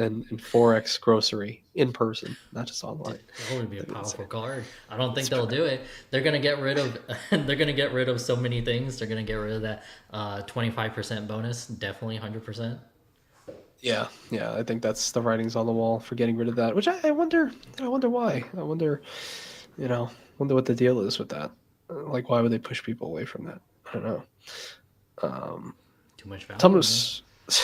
[SPEAKER 1] 4x grocery in person, not just online.
[SPEAKER 2] That would be a
[SPEAKER 1] That'd be
[SPEAKER 2] powerful
[SPEAKER 1] insane.
[SPEAKER 2] card. I don't think
[SPEAKER 1] It's
[SPEAKER 2] they'll
[SPEAKER 1] bad.
[SPEAKER 2] do it. They're gonna get rid of. They're gonna get rid of so many things. They're gonna get rid of that 25% bonus. Definitely 100%.
[SPEAKER 1] Yeah, yeah. I think that's the writings on the wall for getting rid of that. Which I wonder. I wonder why. I wonder. You know. Wonder what the deal is with that. Like, why would they push people away from that? I don't know. Um,
[SPEAKER 2] Too much value, man.
[SPEAKER 1] Thomas,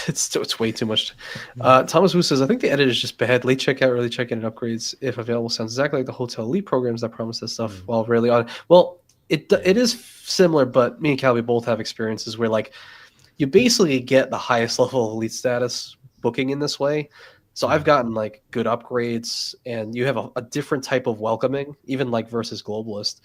[SPEAKER 1] it's way too much. Thomas Wu says, I think the edit is just bad. Late checkout, early check-in, and upgrades, if available, sounds exactly like the hotel elite programs that promise this stuff.
[SPEAKER 2] Mm,
[SPEAKER 1] While really on, well,
[SPEAKER 2] yeah.
[SPEAKER 1] it is similar, but me and Calby both have experiences where like you basically get the highest level of elite status booking in this way. So I've
[SPEAKER 2] Mm,
[SPEAKER 1] gotten like good upgrades, and you have a different type of welcoming, even like versus globalist.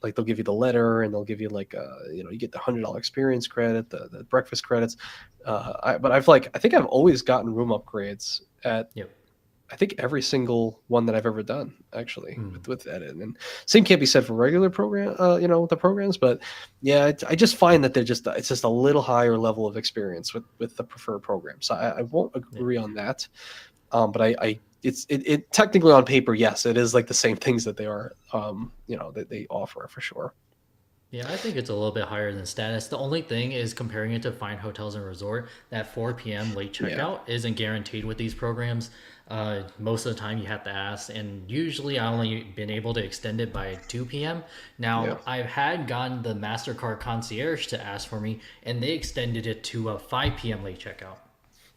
[SPEAKER 1] Like they'll give you the letter, and they'll give you like you get the $100 experience credit, the breakfast credits. But I think I've always gotten room upgrades at
[SPEAKER 2] yep.
[SPEAKER 1] I think every single one that I've ever done, actually,
[SPEAKER 2] Mm.
[SPEAKER 1] with edit. And same can't be said for regular program, the programs. But yeah, I just find that it's just a little higher level of experience with the preferred program. So I won't
[SPEAKER 2] Yeah.
[SPEAKER 1] agree on that. But it technically on paper, yes, it is like the same things that they are, that they offer for sure.
[SPEAKER 2] Yeah, I think it's a little bit higher than status. The only thing is comparing it to fine hotels and resort, that 4 p.m. late
[SPEAKER 1] Yeah,
[SPEAKER 2] checkout isn't guaranteed with these programs. Most of the time you have to ask, and usually I only been able to extend it by 2 p.m.
[SPEAKER 1] yeah.
[SPEAKER 2] Now, I've had gotten the MasterCard concierge to ask for me, and they extended it to a 5 p.m. late checkout.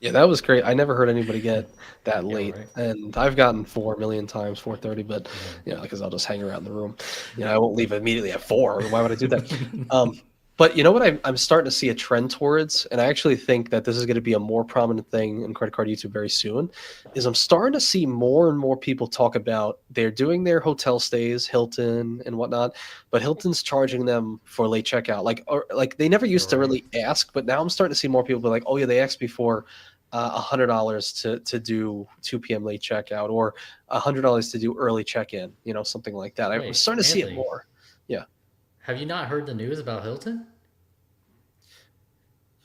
[SPEAKER 1] Yeah, that was great. I never heard anybody get that
[SPEAKER 2] Yeah,
[SPEAKER 1] late,
[SPEAKER 2] right.
[SPEAKER 1] and I've gotten 4 million times 4:30, but
[SPEAKER 2] Mm.
[SPEAKER 1] because I'll just hang around the room. I won't leave immediately at 4. Why would I do that? Um, but you know what? I'm starting to see a trend towards, and I actually think that this is going to be a more prominent thing in credit card YouTube very soon. Is I'm starting to see more and more people talk about they're doing their hotel stays, Hilton and whatnot, but Hilton's charging them for late checkout. Like they never
[SPEAKER 2] You're
[SPEAKER 1] used to
[SPEAKER 2] right.
[SPEAKER 1] really ask, but now I'm starting to see more people be like, oh yeah, they asked before $100 to do 2 p.m. late checkout, or $100 to do early check-in, something like that. I'm
[SPEAKER 2] Wait,
[SPEAKER 1] starting to see it
[SPEAKER 2] Anthony,
[SPEAKER 1] more. Yeah.
[SPEAKER 2] have you not heard the news about Hilton?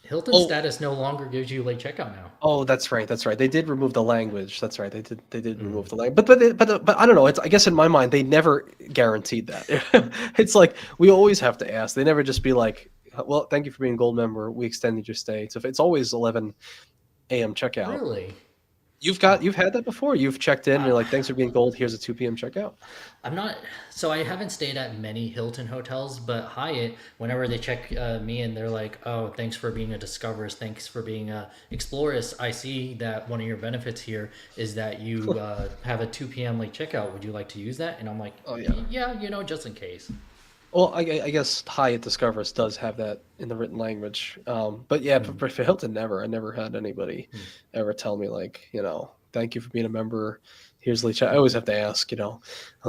[SPEAKER 2] Hilton
[SPEAKER 1] Oh,
[SPEAKER 2] status no longer gives you late checkout now.
[SPEAKER 1] oh, that's right. That's right. They did remove the language. That's right. They did
[SPEAKER 2] Mm.
[SPEAKER 1] remove the language. But I don't know. It's I guess in my mind they never guaranteed that. It's like we always have to ask. They never just be like, well, thank you for being a gold member. We extended your stay. So if it's always 11 a.m. checkout.
[SPEAKER 2] Really? Huh.
[SPEAKER 1] You've had that before. You've checked in. And
[SPEAKER 2] Uh,
[SPEAKER 1] you're like, thanks for being gold. Here's a 2 p.m. checkout.
[SPEAKER 2] I'm not. So I haven't stayed at many Hilton hotels, but Hyatt, whenever they check me and they're like, "Oh, thanks for being a Discoverist, thanks for being a Explorist. I see that one of your benefits here is that you have a 2 p.m. late checkout. Would you like to use that?" And I'm like,
[SPEAKER 1] Oh yeah.
[SPEAKER 2] Yeah, just in case."
[SPEAKER 1] Well, I guess Hyatt Discoverist does have that in the written language. But yeah,
[SPEAKER 2] Hmm.
[SPEAKER 1] but for Hilton, never. I never had anybody
[SPEAKER 2] Hmm.
[SPEAKER 1] ever tell me like, thank you for being a member. Here's Lee. I always have to ask. I'll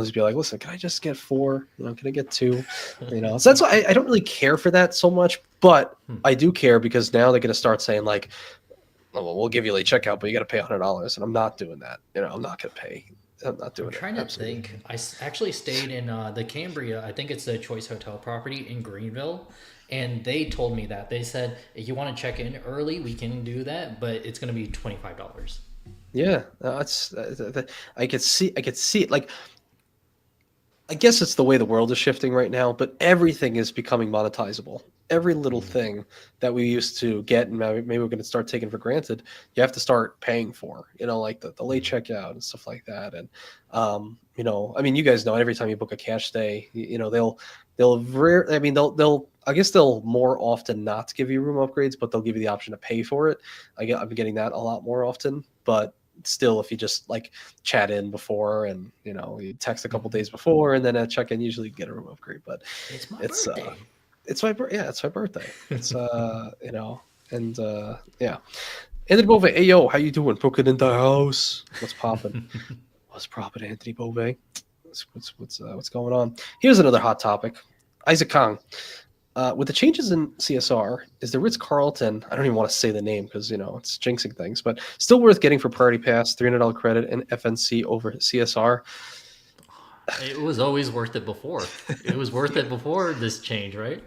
[SPEAKER 1] just be like, listen, can I just get 4? Can I get 2? So that's why I don't really care for that so much, but
[SPEAKER 2] Hmm.
[SPEAKER 1] I do care because now they're going to start saying like, oh, well, we'll give you late checkout, but you got to pay $100, and I'm not doing that. I'm not going to pay. I'm not
[SPEAKER 2] I'm
[SPEAKER 1] doing it.
[SPEAKER 2] trying to
[SPEAKER 1] Absolutely.
[SPEAKER 2] think. Actually stayed in the Cambria. I think it's the Choice Hotel property in Greenville, And they told me that they said if you want to check in early, we can do that, but it's going to be $25.
[SPEAKER 1] Yeah, I could see it. Like, I guess it's the way the world is shifting right now, but everything is becoming monetizable. Every little thing that we used to get and maybe we're going to start taking for granted, you have to start paying for, like the late checkout and stuff like that. And, I mean, you guys know every time you book a cash stay, I guess they'll more often not give you room upgrades, but they'll give you the option to pay for it. I'm getting that a lot more often, but still, if you just like chat in before and you text a couple days before and then at check-in, usually get a room upgrade. But
[SPEAKER 2] It's my
[SPEAKER 1] it's
[SPEAKER 2] birthday.
[SPEAKER 1] it's my birthday. It's and yeah. Anthony Bove, hey yo, how you doing? Brooklyn in the house. What's popping? What's popping, Anthony Bove? What's going on? Here's another hot topic. Isaac Kong. With the changes in CSR, is the Ritz Carlton, I don't even want to say the name because, it's jinxing things, but still worth getting for Priority Pass, $300 credit, and FNC over CSR?
[SPEAKER 2] It was always worth it before. It was worth it before this change, right?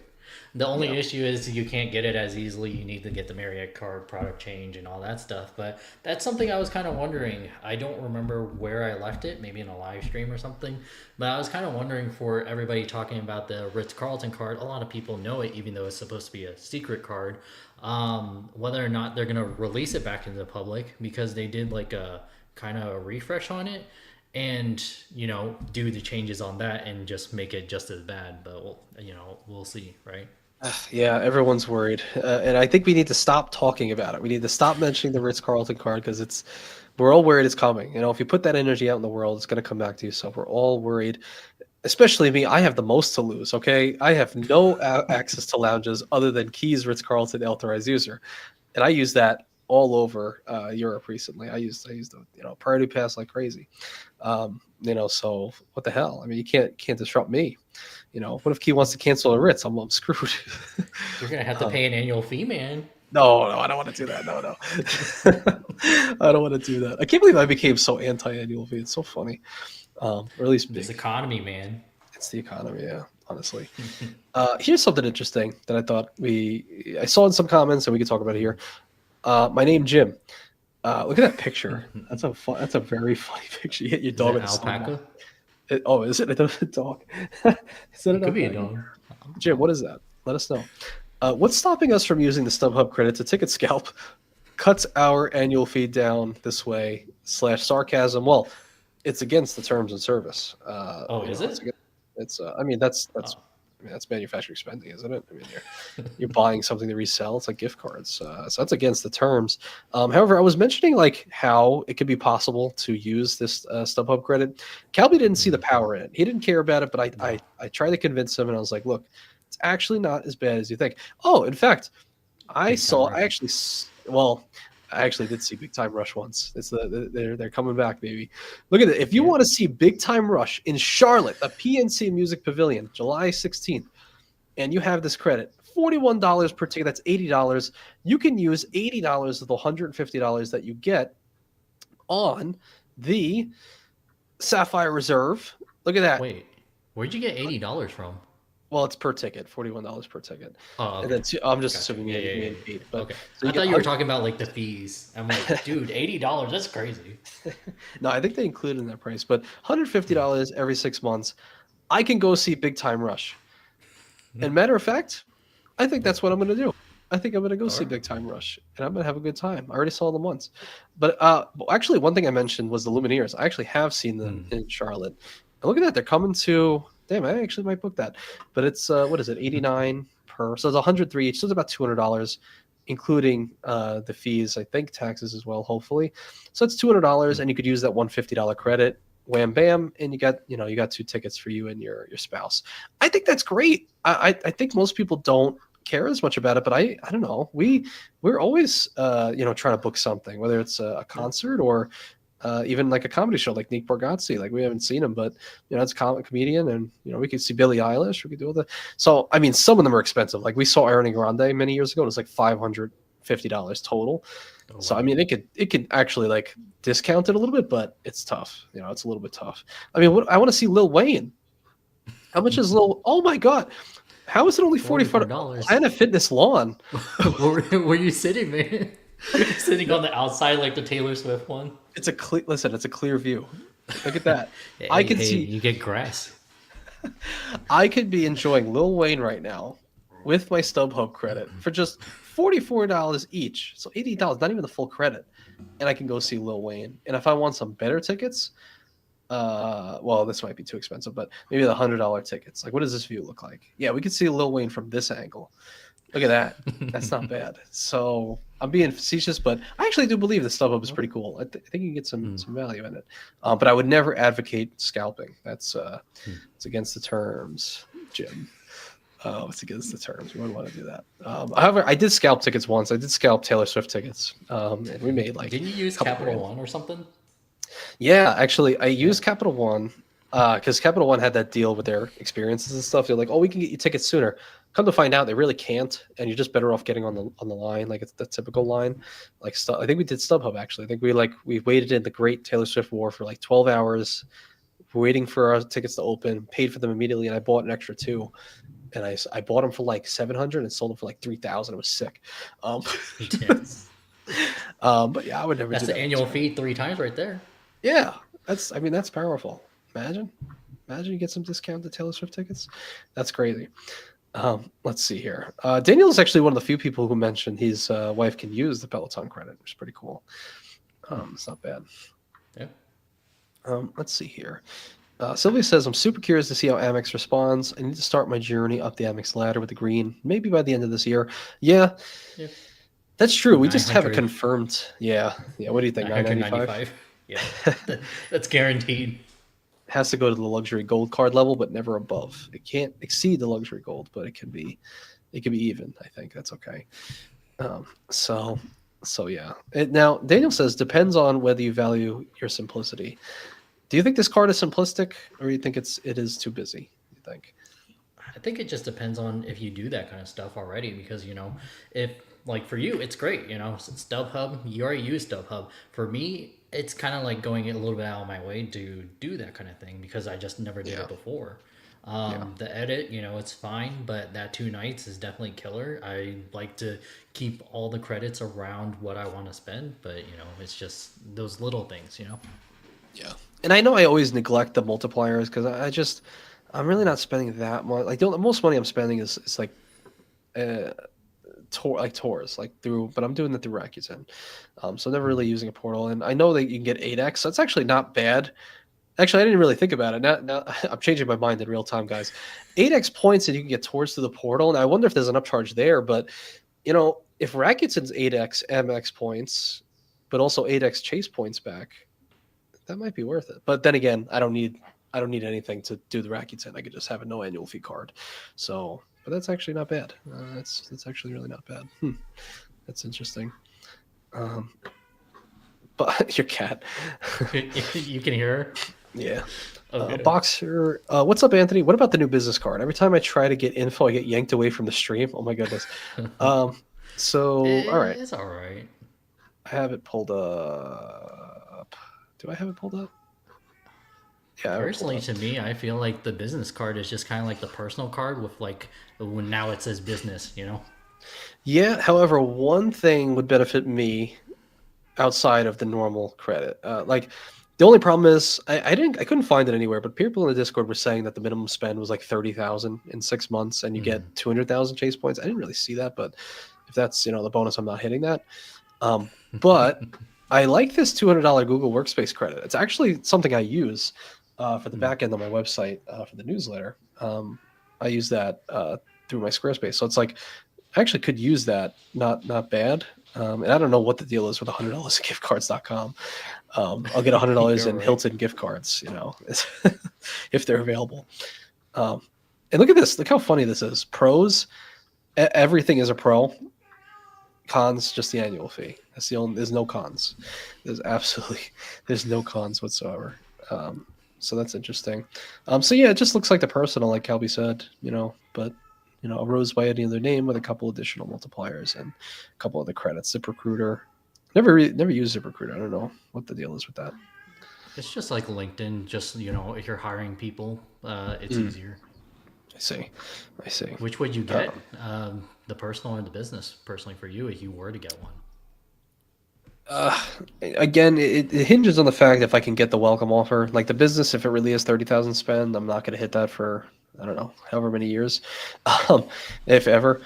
[SPEAKER 2] The only
[SPEAKER 1] Yeah.
[SPEAKER 2] issue is you can't get it as easily. You need to get the Marriott card product change and all that stuff. But that's something I was kind of wondering. I don't remember where I left it, maybe in a live stream or something. But I was kind of wondering for everybody talking about the Ritz Carlton card. A lot of people know it, even though it's supposed to be a secret card. Whether or not they're going to release it back into the public because they did like a kind of a refresh on it and do the changes on that and just make it just as bad, but we'll see, right?
[SPEAKER 1] Yeah, everyone's worried. And I think we need to stop talking about it. We need to stop mentioning the Ritz Carlton card because we're all worried it's coming. If you put that energy out in the world, it's going to come back to you. So we're all worried, especially me. I have the most to lose. Okay. I have no access to lounges other than Keys Ritz Carlton authorized user. And I use that all over Europe recently. I used the priority pass like crazy. So what the hell? I mean, you can't disrupt me. What if Key wants to cancel a Ritz? I'm screwed.
[SPEAKER 2] You're gonna have to pay an annual fee, man.
[SPEAKER 1] No, I don't want to do that. No. I don't want to do that. I can't believe I became so anti-annual fee. It's so funny. Or at least
[SPEAKER 2] This
[SPEAKER 1] big.
[SPEAKER 2] economy, man.
[SPEAKER 1] It's the economy, yeah, honestly. Here's something interesting that I thought I saw in some comments and we could talk about it here. My name Jim. Look at that picture. That's a very funny picture. You hit your dog
[SPEAKER 2] Is
[SPEAKER 1] with
[SPEAKER 2] it
[SPEAKER 1] a
[SPEAKER 2] alpaca?
[SPEAKER 1] snowball. Is it a dog? Is it
[SPEAKER 2] It could be a dog.
[SPEAKER 1] Jim, what is that? Let us know. What's stopping us from using the StubHub credit to ticket scalp? Cuts our annual fee down this way / sarcasm. Well, it's against the terms and service.
[SPEAKER 2] Is it?
[SPEAKER 1] I mean, that's manufacturing spending, isn't it? I mean, you're buying something to resell. It's like gift cards. So that's against the terms. However, I was mentioning like how it could be possible to use this StubHub credit. Calby didn't see the power in it. He didn't care about it, but I tried to convince him, and I was like, look, it's actually not as bad as you think. Oh, in fact, I actually did see Big Time Rush once. They're coming back, baby. Look at it. If you want to see Big Time Rush in Charlotte, the PNC Music Pavilion, July 16th, and you have this credit, $41 per ticket, that's $80. You can use $80 of the $150 that you get on the Sapphire Reserve. Look at that.
[SPEAKER 2] Wait, where'd you get $80 from?
[SPEAKER 1] Well, it's per ticket, $41 per ticket.
[SPEAKER 2] Oh, okay.
[SPEAKER 1] And then I'm just
[SPEAKER 2] Gotcha.
[SPEAKER 1] assuming you made paid. But
[SPEAKER 2] Okay.
[SPEAKER 1] so
[SPEAKER 2] I thought you were talking about like the fees. I'm like, dude, $80, that's crazy.
[SPEAKER 1] No, I think they included in that price, but $150 every 6 months. I can go see Big Time Rush. And matter of fact, I think that's what I'm going to do. I think I'm going to go see Big Time Rush, and I'm going to have a good time. I already saw them once. But actually, one thing I mentioned was the Lumineers. I actually have seen them in Charlotte. And look at that. They're coming to – damn, I actually might book that. But it's what is it, 89 per – so it's 103 each. So it's about $200, including the fees, I think taxes as well, hopefully. So it's $200, and you could use that $150 credit. Wham bam, and you got 2 tickets for you and your spouse. I think that's great. I think most people don't care as much about it, but I don't know. We're always trying to book something, whether it's a concert or even like a comedy show like Nick Bargatze. Like we haven't seen him, but it's a comedian, and we could see Billie Eilish. We could do all that. So I mean, some of them are expensive. Like we saw Ariana Grande many years ago. It was like $550 total. Oh, wow. So I mean, it could actually like discount it a little bit, but it's tough. It's a little bit tough. I mean, I want to see Lil Wayne. How much is Lil? Oh my God, How is it only
[SPEAKER 2] $44.
[SPEAKER 1] Planet Fitness lawn?
[SPEAKER 2] Where you sitting, man? You're sitting on the outside like the Taylor Swift one.
[SPEAKER 1] It's a listen. It's a clear view. Look at that. I
[SPEAKER 2] Hey,
[SPEAKER 1] can
[SPEAKER 2] hey,
[SPEAKER 1] see.
[SPEAKER 2] you get grass.
[SPEAKER 1] I could be enjoying Lil Wayne right now with my StubHub credit for just $44 each. So $80, not even the full credit, and I can go see Lil Wayne. And if I want some better tickets, well, this might be too expensive, but maybe the $100 tickets. Like, what does this view look like? Yeah, we could see Lil Wayne from this angle. Look at that. That's not bad. So I'm being facetious, but I actually do believe the StubHub is pretty cool. I think you can get some value in it. But I would never advocate scalping. That's it's against the terms, Jim. It's against the terms. We wouldn't want to do that. However, I did scalp tickets once. I did scalp Taylor Swift tickets, and we made like.
[SPEAKER 2] Didn't you use Capital One or something?
[SPEAKER 1] Yeah, actually, I used Capital One because Capital One had that deal with their experiences and stuff. They're like, "Oh, we can get you tickets sooner." Come to find out, they really can't, and you're just better off getting on the line, like it's the typical line. Like I think we did StubHub actually. I think we waited in the Great Taylor Swift War for like 12 hours, waiting for our tickets to open. Paid for them immediately, and I bought an extra two. And I bought them for like 700 and sold them for like 3,000. It was sick. But yeah, I would never.
[SPEAKER 2] That's
[SPEAKER 1] do
[SPEAKER 2] the
[SPEAKER 1] that.
[SPEAKER 2] annual fee 3 times right there.
[SPEAKER 1] Yeah, that's powerful. Imagine you get some discounted Taylor Swift tickets. That's crazy. Let's see here. Daniel is actually one of the few people who mentioned his wife can use the Peloton credit, which is pretty cool. It's not bad.
[SPEAKER 2] Yeah.
[SPEAKER 1] Let's see here. Sylvia says, I'm super curious to see how Amex responds. I need to start my journey up the Amex ladder with the green, maybe by the end of this year. Yeah. That's true. We just haven't confirmed. Yeah. What do you think? $995?
[SPEAKER 2] Yeah, that's guaranteed.
[SPEAKER 1] Has to go to the luxury gold card level, but never above. It can't exceed the luxury gold, but it can be even. I think that's okay. So yeah. Now Daniel says depends on whether you value your simplicity. Do you think this card is simplistic, or do you think it is too busy? You think?
[SPEAKER 2] I think it just depends on if you do that kind of stuff already, because if like for you, it's great. StubHub, you already use StubHub. For me, it's kind of like going a little bit out of my way to do that kind of thing because I just never did it before. The edit, it's fine, but that 2 nights is definitely killer. I like to keep all the credits around what I want to spend, but it's just those little things.
[SPEAKER 1] Yeah, and I know I always neglect the multipliers because I'm really not spending that much. Like the most money I'm spending is like tours, like through, but I'm doing it through Rakuten. So I'm never really using a portal. And I know that you can get 8x. So that's actually not bad. Actually, I didn't really think about it. Now I'm changing my mind in real time, guys. 8x points and you can get tours through the portal. And I wonder if there's an upcharge there. But if Rakuten's 8x MX points, but also 8x chase points back, that might be worth it. But then again, I don't need anything to do the Rakuten. I could just have a no annual fee card. So, but that's actually not bad. That's actually really not bad. That's interesting. But your cat.
[SPEAKER 2] You can hear her?
[SPEAKER 1] Yeah.
[SPEAKER 2] Okay.
[SPEAKER 1] Boxer. What's up, Anthony? What about the new business card? Every time I try to get info, I get yanked away from the stream. Oh my goodness. All right.
[SPEAKER 2] It's all right.
[SPEAKER 1] I have it pulled up. Do I have it pulled up? Yeah.
[SPEAKER 2] Personally, to me, I feel like the business card is just kind of like the personal card with like when now it says business.
[SPEAKER 1] Yeah. However, one thing would benefit me outside of the normal credit. Like the only problem is I couldn't find it anywhere, but people in the Discord were saying that the minimum spend was like 30,000 in 6 months and you get 200,000 chase points. I didn't really see that, but if that's, the bonus, I'm not hitting that. But I like this $200 Google Workspace credit. It's actually something I use for the back end of my website for the newsletter. I use that through my Squarespace. So it's like, I actually could use that. Not bad. And I don't know what the deal is with $100 at giftcards.com. I'll get $100 in Hilton gift cards, if they're available. And look at this. Look how funny this is. Pros, everything is a pro. Cons, just the annual fee. That's the only. There's no cons. There's no cons whatsoever. So that's interesting. So yeah, it just looks like the personal, like Calby said, but a rose by any other name with a couple additional multipliers and a couple other credits. ZipRecruiter. Never used ZipRecruiter. I don't know what the deal is with that.
[SPEAKER 2] It's just like LinkedIn. Just if you're hiring people, it's easier.
[SPEAKER 1] I see. I see.
[SPEAKER 2] Which would you
[SPEAKER 1] Uh,
[SPEAKER 2] get? The personal or the business? Personally, for you, if you were to get one.
[SPEAKER 1] Uh, Again, it hinges on the fact if I can get the welcome offer. Like the business, if it really is 30,000 spend, I'm not going to hit that for I don't know however many years, um, if ever.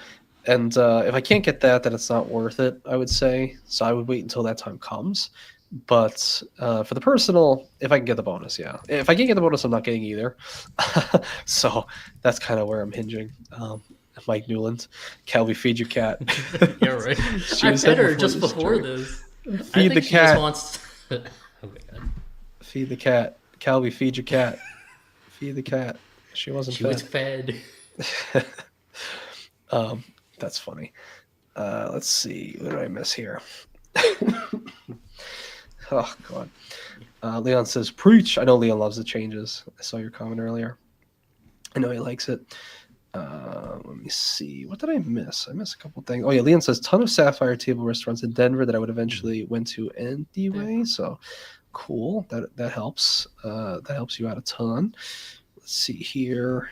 [SPEAKER 1] And if I can't get that, then it's not worth it. I would say so. I would wait until that time comes. But for the personal, if I can get the bonus, yeah. If I can't get the bonus, I'm not getting either. So that's kind of where I'm hinging. Mike Newland, Calby, feed your cat.
[SPEAKER 2] Yeah, right.
[SPEAKER 1] She
[SPEAKER 2] I
[SPEAKER 1] was head
[SPEAKER 2] fed her
[SPEAKER 1] before
[SPEAKER 2] just
[SPEAKER 1] this
[SPEAKER 2] before
[SPEAKER 1] journey.
[SPEAKER 2] this. I
[SPEAKER 1] Feed
[SPEAKER 2] think
[SPEAKER 1] the
[SPEAKER 2] she just
[SPEAKER 1] cat.
[SPEAKER 2] wants. Oh my god.
[SPEAKER 1] Feed the cat. Calby, feed your cat. Feed the cat. She wasn't
[SPEAKER 2] She was
[SPEAKER 1] fed.
[SPEAKER 2] fed.
[SPEAKER 1] um, that's funny. Let's see. What did I miss here? Oh God. Leon says, "Preach." I know Leon loves the changes. I saw your comment earlier. I know he likes it. Let me see. What did I miss? I missed a couple things. Oh yeah, Leon says ton of Sapphire table restaurants in Denver that I would eventually went to anyway. So cool. That helps. That helps you out a ton. Let's see here.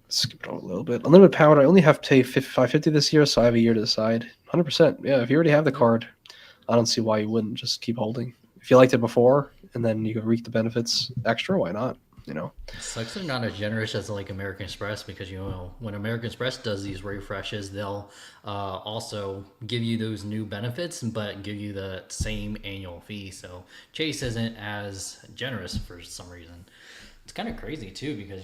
[SPEAKER 1] Skip it over a little bit. Unlimited power. I only have to pay 550 this year, so I have a year to decide. 100%. Yeah, if you already have the card, I don't see why you wouldn't just keep holding. If you liked it before, and then you could reap the benefits extra, why not? You know.
[SPEAKER 2] Sucks they're not as generous as like American Express because when American Express does these refreshes, they'll also give you those new benefits, but give you the same annual fee. So Chase isn't as generous for some reason. It's kind of crazy too because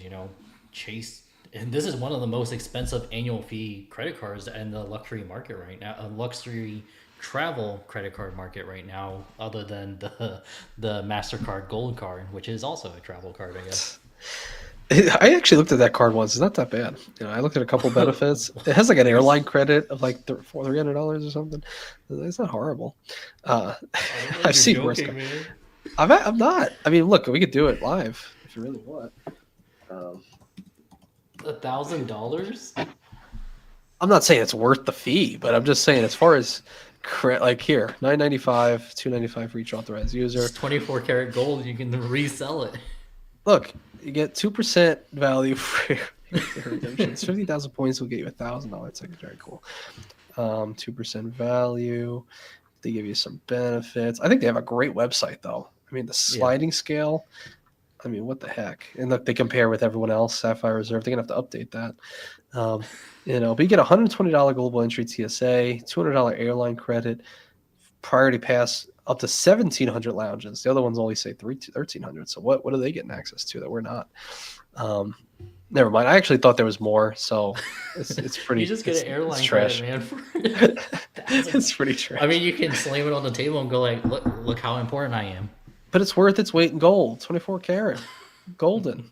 [SPEAKER 2] Chase. And this is one of the most expensive annual fee credit cards in the luxury market right now. A luxury travel credit card market right now, other than the Mastercard Gold Card, which is also a travel card, I guess.
[SPEAKER 1] I actually looked at that card once. It's not that bad. I looked at a couple benefits. It has like an airline credit of like $300 or something. It's not horrible. I've seen worse.
[SPEAKER 2] Man.
[SPEAKER 1] I'm not. I mean, look, we could do it live if you really want.
[SPEAKER 2] $1,000?
[SPEAKER 1] I'm not saying it's worth the fee, but I'm just saying as far as like here, $9.95, $2.95 for each authorized user.
[SPEAKER 2] It's 24 karat gold. You can resell it.
[SPEAKER 1] Look, you get 2% value for redemptions. 50,000 points will get you $1,000. It's like very cool. 2% value. They give you some benefits. I think they have a great website though. I mean, the sliding scale. I mean, what the heck? And look, they compare with everyone else. Sapphire Reserve. They're gonna have to update that. But you get $120 global entry TSA, $200 airline credit, priority pass up to 1,700 lounges. The other ones only say 1,300. So what are they getting access to that we're not? Never mind. I actually thought there was more. So it's pretty.
[SPEAKER 2] You just get an airline
[SPEAKER 1] trash,
[SPEAKER 2] credit, man.
[SPEAKER 1] It's pretty trash.
[SPEAKER 2] I mean, you can slam it on the table and go like, look how important I am.
[SPEAKER 1] But it's worth its weight in gold. 24 karat, golden.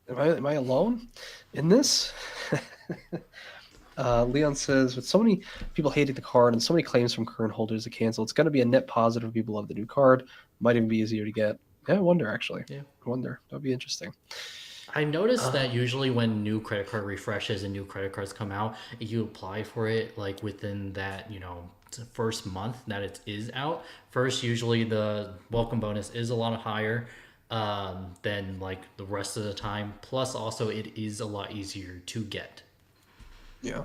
[SPEAKER 1] Am I alone in this? Leon says, with so many people hating the card and so many claims from current holders to cancel, it's going to be a net positive if people love the new card. Might even be easier to get. Yeah, I wonder, actually.
[SPEAKER 2] Yeah.
[SPEAKER 1] I wonder. That would be interesting.
[SPEAKER 2] I noticed that usually when new credit card refreshes and new credit cards come out, you apply for it like within that, first month that it is out. First, usually the welcome bonus is a lot higher than like the rest of the time. Plus, also it is a lot easier to get.
[SPEAKER 1] Yeah.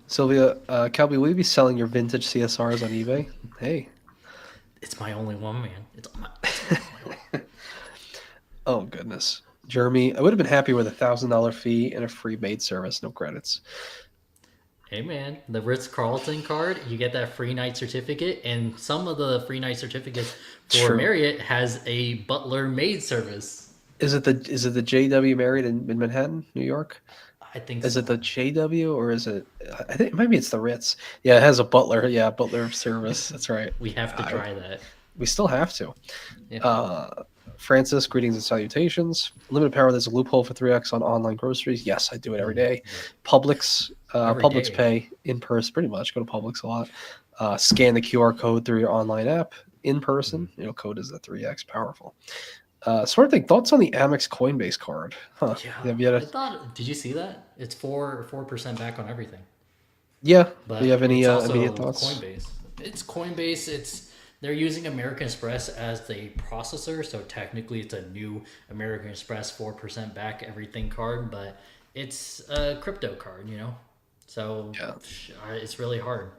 [SPEAKER 1] Sylvia, Calby, will you be selling your vintage CSRs on eBay? Hey.
[SPEAKER 2] It's my only one, man. It's my only one.
[SPEAKER 1] Oh, goodness. Jeremy, I would have been happy with $1,000 fee and a free maid service, no credits.
[SPEAKER 2] Hey man, the Ritz Carlton card, you get that free night certificate, and some of the free night certificates for Marriott has a butler maid service.
[SPEAKER 1] Is it the JW Marriott in Manhattan, New York?
[SPEAKER 2] I think
[SPEAKER 1] Is it the JW or is it? I think maybe it's the Ritz. Yeah, it has a butler. Yeah, butler service. That's right.
[SPEAKER 2] We have to try that.
[SPEAKER 1] We still have to.
[SPEAKER 2] Yeah.
[SPEAKER 1] Francis, greetings and salutations. Limited power. There's a loophole for 3x on online groceries. Yes, I do it every day. Publix, Publix pay in person, pretty much. Go to Publix a lot. Scan the QR code through your online app in person. Code is the 3x powerful. Sort of thing. Thoughts on the AMX Coinbase card? Huh.
[SPEAKER 2] Yeah. Did you see that? It's 4% back on everything.
[SPEAKER 1] Yeah.
[SPEAKER 2] But
[SPEAKER 1] do you have any
[SPEAKER 2] it's also
[SPEAKER 1] immediate thoughts?
[SPEAKER 2] Coinbase. It's Coinbase. It's they're using American Express as the processor, so technically it's a new American Express 4% back everything card, but it's a crypto card, So
[SPEAKER 1] Yeah.
[SPEAKER 2] it's really hard.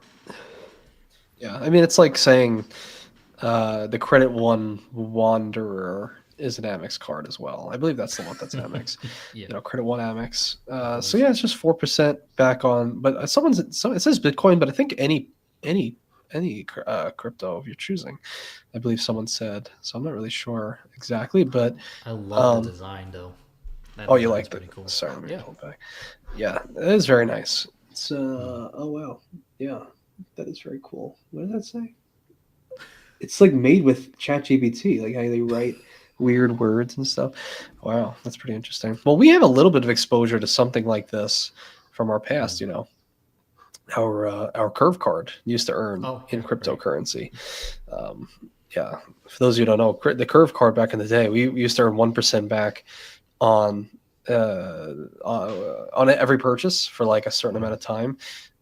[SPEAKER 1] Yeah. I mean, it's like saying the Credit One Wanderer is an Amex card as well. I believe that's the one that's Amex.
[SPEAKER 2] Yeah,
[SPEAKER 1] Credit One Amex.
[SPEAKER 2] of
[SPEAKER 1] So
[SPEAKER 2] course.
[SPEAKER 1] yeah, it's just 4% back on. But it says Bitcoin, but I think any crypto of your choosing. I believe someone said. So I'm not really sure exactly, but
[SPEAKER 2] I love the
[SPEAKER 1] um,
[SPEAKER 2] design though. That
[SPEAKER 1] oh, you
[SPEAKER 2] design's
[SPEAKER 1] like that?
[SPEAKER 2] pretty cool.
[SPEAKER 1] Sorry, let me
[SPEAKER 2] Yeah.
[SPEAKER 1] pull it back. Yeah, it is very nice. It's
[SPEAKER 2] Hmm.
[SPEAKER 1] oh wow, yeah, that is very cool. What does that say? It's like made with ChatGPT, like how they write weird words and stuff. Wow, that's pretty interesting. Well, we have a little bit of exposure to something like this from our
[SPEAKER 2] Hmm.
[SPEAKER 1] past. Our curve card used to earn
[SPEAKER 2] Oh
[SPEAKER 1] in
[SPEAKER 2] yeah, right.
[SPEAKER 1] cryptocurrency. Um, yeah, for those of you who don't know, the curve card back in the day, we used to earn 1% back on on every purchase for like a certain
[SPEAKER 2] Hmm.
[SPEAKER 1] amount of time.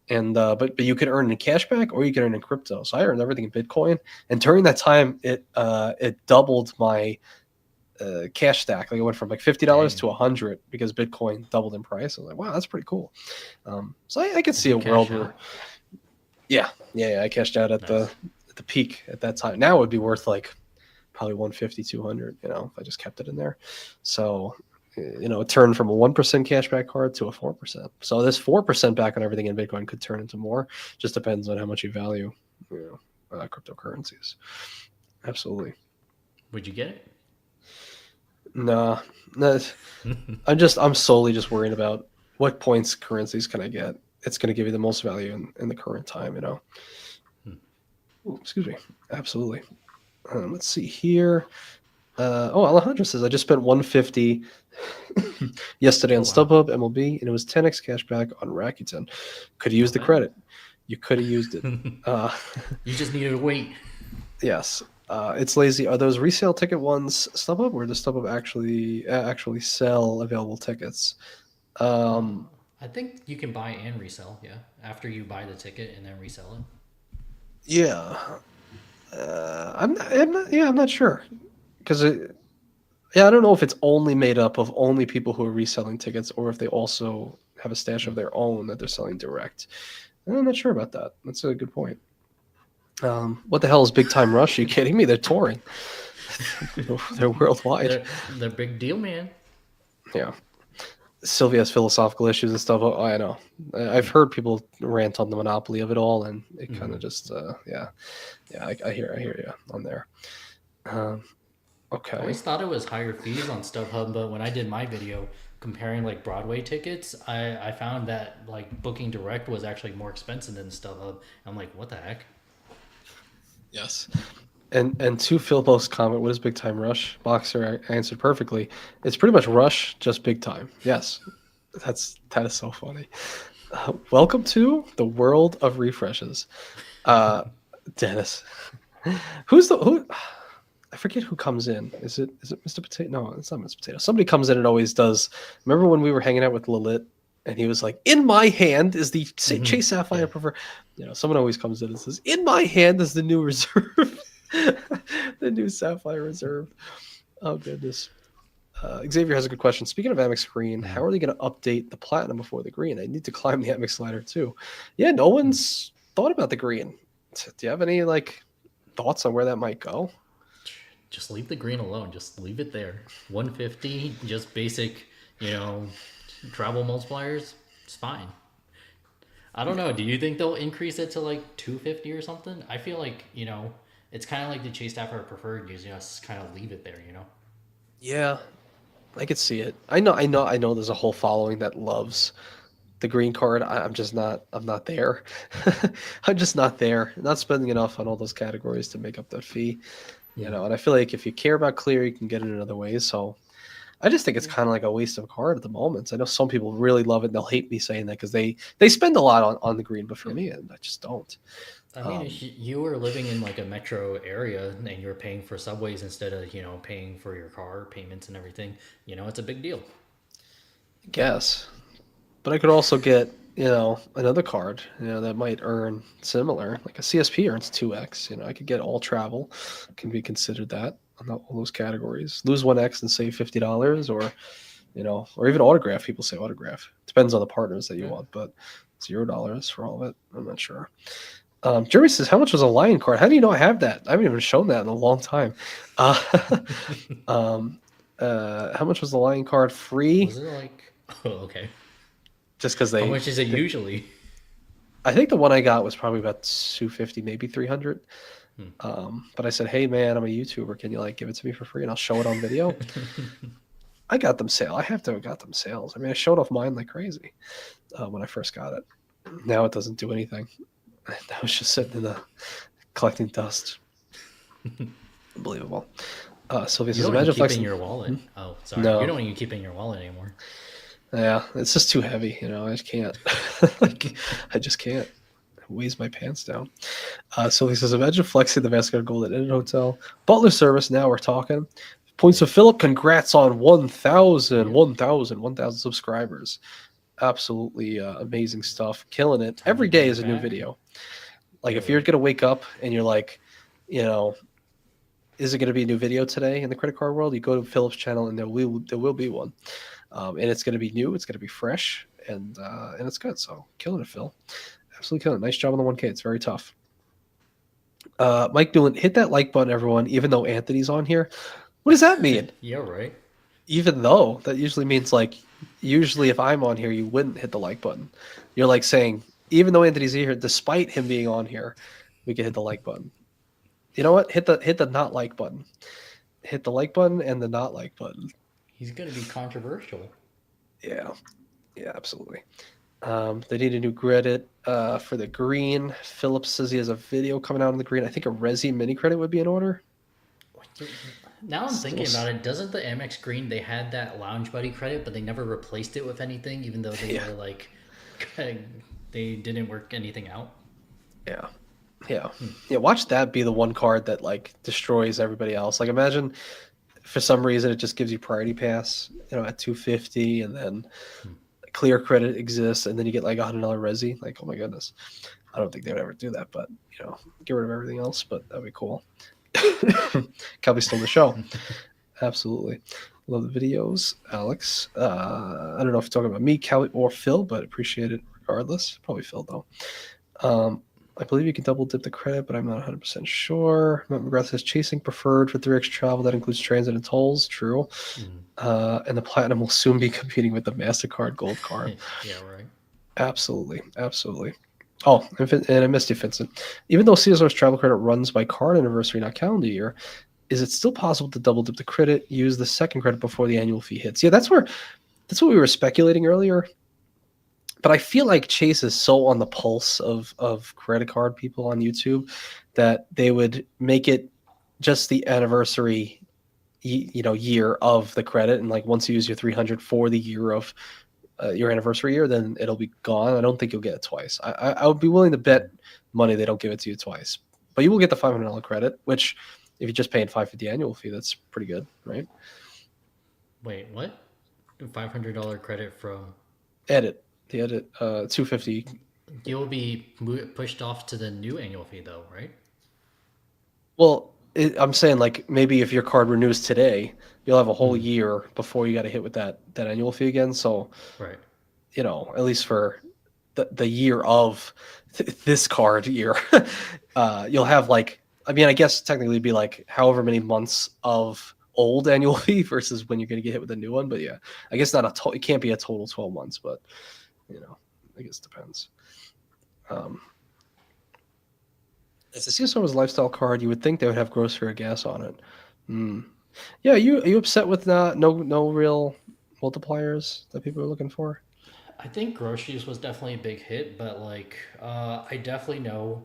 [SPEAKER 1] And but you can earn in cash back or you can earn in crypto. So I earned everything in Bitcoin, and during that time, it doubled my cash stack. Like it went from like $50
[SPEAKER 2] Dang.
[SPEAKER 1] to 100 because Bitcoin doubled in price. I was like, wow, that's pretty cool. So I could
[SPEAKER 2] Did
[SPEAKER 1] see
[SPEAKER 2] you
[SPEAKER 1] a world
[SPEAKER 2] cash
[SPEAKER 1] where,
[SPEAKER 2] out?
[SPEAKER 1] yeah, I cashed out at
[SPEAKER 2] Nice.
[SPEAKER 1] the peak at that time. Now it would be worth like probably 150, 200. If I just kept it in there. So it turned from a 1% cashback card to a 4%. So this 4% back on everything in Bitcoin could turn into more. Just depends on how much you value, cryptocurrencies. Absolutely.
[SPEAKER 2] Would you get
[SPEAKER 1] Nah, nah,
[SPEAKER 2] it?
[SPEAKER 1] I'm solely just worried about what points currencies can I get. It's going to give you the most value in the current time. Ooh, excuse me. Absolutely. Let's see here. Alejandro says I just spent 150 yesterday on
[SPEAKER 2] Oh wow,
[SPEAKER 1] StubHub MLB, and it was 10x cashback on Rakuten. Could have used
[SPEAKER 2] not
[SPEAKER 1] the
[SPEAKER 2] bad.
[SPEAKER 1] credit. You could have used it. Uh,
[SPEAKER 2] You just needed to wait.
[SPEAKER 1] yes. It's lazy. Are those resale ticket ones StubHub, or does StubHub actually sell available tickets?
[SPEAKER 2] Uh,
[SPEAKER 1] Um,
[SPEAKER 2] I think you can buy and resell. Yeah, after you buy the ticket and then resell it.
[SPEAKER 1] yeah. I'm not sure because yeah, I don't know if it's only made up of only people who are reselling tickets, or if they also have a stash of
[SPEAKER 2] Hmm.
[SPEAKER 1] their own that they're selling direct. I'm not sure about that. That's a good point. What the hell is Big Time Rush? Are you kidding me? They're touring. They're worldwide.
[SPEAKER 2] They're big deal, man.
[SPEAKER 1] Yeah. Sylvia has philosophical issues and stuff. Oh, I know. I've heard people rant on the monopoly of it all, and it kind of
[SPEAKER 2] Hmm.
[SPEAKER 1] just, yeah. I hear you on there. Um,
[SPEAKER 2] I
[SPEAKER 1] okay.
[SPEAKER 2] always thought it was higher fees on StubHub, but when I did my video comparing like Broadway tickets, I found that like booking direct was actually more expensive than StubHub. I'm like, what the heck?
[SPEAKER 1] Yes. And to Philbo's comment, what is Big Time Rush? Boxer answered perfectly. It's pretty much Rush, just Big Time. Yes, that is so funny. Welcome to the world of refreshes, uh, Dennis. Who? I forget who comes in. Is it Mr. Potato? No, it's not Mr. Potato. Somebody comes in and always does. Remember when we were hanging out with Lalit and he was like, "In my hand is the
[SPEAKER 2] Hmm.
[SPEAKER 1] Chase Sapphire
[SPEAKER 2] Yeah.
[SPEAKER 1] prefer." Someone always comes in and says, "In my hand is the new reserve, the new Sapphire reserve." Oh goodness. Xavier has a good question. Speaking of Amex Green,
[SPEAKER 2] Hmm.
[SPEAKER 1] how are they going to update the Platinum before the Green? I need to climb the Amex ladder too. Yeah, no one's thought about the Green. Do you have any thoughts on where that might go?
[SPEAKER 2] Just leave the green alone. Just leave it there. 150, just basic, you know, travel multipliers. It's fine. I don't know. Do you think they'll increase it to like 250 or something? I feel like, it's kind of like the Chase Sapphire preferred use. Just kind of leave it there.
[SPEAKER 1] Yeah, I could see it. I know. There's a whole following that loves the green card. I'm just not. I'm not there. I'm just not there. Not spending enough on all those categories to make up that fee.
[SPEAKER 2] Hmm.
[SPEAKER 1] And I feel like if you care about clear, you can get it in other ways. So I just think it's
[SPEAKER 2] Yeah.
[SPEAKER 1] kind of like a waste of a card at the moment. I know some people really love it, and they'll hate me saying that because they spend a lot on the green, but for
[SPEAKER 2] Yeah.
[SPEAKER 1] me, I just don't.
[SPEAKER 2] I mean,
[SPEAKER 1] Um,
[SPEAKER 2] if you were living in like a metro area and you're paying for subways instead of, paying for your car payments and everything, it's a big deal.
[SPEAKER 1] I guess, but I could also get another card, that might earn similar, like a CSP earns 2x. I could get all travel, can be considered that on all those categories. Lose 1x and save $50, or even autograph. People say autograph. Depends on the partners that you
[SPEAKER 2] Yeah.
[SPEAKER 1] want, but $0 for all of it. I'm not sure. Jeremy says, "How much was a lion card? How do you know I have that? I haven't even shown that in a long time." Uh, um, how much was the lion card? Free,
[SPEAKER 2] Was it like? Oh, okay.
[SPEAKER 1] just because
[SPEAKER 2] How much is it usually?
[SPEAKER 1] I think the one I got was probably about 250, maybe 300. But I said, "Hey man, I'm a YouTuber. Can you like give it to me for free and I'll show it on video?" I got them sale. I have to have got them sales. I mean, I showed off mine like crazy when I first got it. Now it doesn't do anything. Now it's just sitting in the collecting dust. Unbelievable. Sylvia
[SPEAKER 2] You
[SPEAKER 1] says,
[SPEAKER 2] don't even
[SPEAKER 1] "Imagine
[SPEAKER 2] keep it in
[SPEAKER 1] flexing."
[SPEAKER 2] your wallet. Oh, sorry. You
[SPEAKER 1] No,
[SPEAKER 2] don't even keep it in your wallet anymore.
[SPEAKER 1] yeah, it's just too heavy. I just can't. Like, I just can't. It weighs my pants down. Sylvia says, "Imagine flexing the Vascular Gold at Inn Hotel. Butler Service, now we're talking. Points of Philip, congrats on 1,000,
[SPEAKER 2] Yep.
[SPEAKER 1] 1,000 subscribers. Absolutely amazing stuff. Killing it.
[SPEAKER 2] Time to
[SPEAKER 1] Every day
[SPEAKER 2] give
[SPEAKER 1] is a new
[SPEAKER 2] back.
[SPEAKER 1] video. Like,
[SPEAKER 2] Yeah,
[SPEAKER 1] if you're
[SPEAKER 2] right.
[SPEAKER 1] going to wake up and you're like, you know, is it going to be a new video today in the credit card world? You go to Philip's channel and there will be one. And it's going to be new. It's going to be fresh, and it's good. So killing it, Phil. Absolutely killing it. Nice job on the 1K. It's very tough. Mike Newland, hit that like button, everyone, even though Anthony's on here. What does that mean?
[SPEAKER 2] Yeah, right.
[SPEAKER 1] Even though that usually means like, usually if I'm on here, you wouldn't hit the like button. You're like saying, even though Anthony's here, despite him being on here, we can hit the like button. You know what? Hit the not like button. Hit the like button and the not like button.
[SPEAKER 2] He's gonna be controversial.
[SPEAKER 1] Yeah, yeah, absolutely. They need a new credit for the green. Phillips says he has a video coming out on the green. I think a Resi mini credit would be in order.
[SPEAKER 2] Now I'm
[SPEAKER 1] Still,
[SPEAKER 2] thinking about it. Doesn't the MX Green they had that Lounge Buddy credit, but they never replaced it with anything, even though they
[SPEAKER 1] yeah,
[SPEAKER 2] were like, they didn't work anything out.
[SPEAKER 1] yeah, yeah, yeah. Watch that be the one card that like destroys everybody else. Like, imagine for some reason it just gives you priority pass, at 250, and then clear credit exists, and then you get like $100 Resi. Like, oh my goodness, I don't think they would ever do that, but get rid of everything else. But that'd be cool. Calby stole the show. Absolutely. Love the videos, Alex. I don't know if you're talking about me, Calby, or Phil, but appreciate it regardless. Probably Phil, though. I believe you can double dip the credit, but I'm not 100% sure. Matt McGrath says chasing preferred for 3x travel. That includes transit and tolls. True. And the Platinum will soon be competing with the MasterCard Gold Card.
[SPEAKER 2] Yeah, right.
[SPEAKER 1] Absolutely. Absolutely. Oh, and I missed you, Vincent. Even though CSR's travel credit runs by card anniversary, not calendar year, is it still possible to double dip the credit, use the second credit before the annual fee hits? Yeah, that's what we were speculating earlier. But I feel like Chase is so on the pulse of credit card people on YouTube that they would make it just the anniversary year of the credit, and like once you use your 300 for the year of your anniversary year, then it'll be gone. I don't think you'll get it twice. I would be willing to bet money they don't give it to you twice, but you will get the $500 credit, which if you're just paying $550 annual fee, that's pretty good, right?
[SPEAKER 2] Wait, what? $500 credit from.
[SPEAKER 1] The edit 250.
[SPEAKER 2] You'll be pushed off to the new annual fee, though, right?
[SPEAKER 1] Well, I'm saying like maybe if your card renews today, you'll have a whole year before you got to hit with that annual fee again. So
[SPEAKER 2] Right.
[SPEAKER 1] at least for the year of this card year, you'll have like, I mean, I guess technically it'd be like however many months of old annual fee versus when you're going to get hit with a new one. But yeah, I guess not it can't be a total 12 months, but I guess it depends. If the CSR was a lifestyle card, you would think they would have grocery or gas on it. Yeah, are you upset with no real multipliers that people are looking for?
[SPEAKER 2] I think groceries was definitely a big hit, but like, I definitely know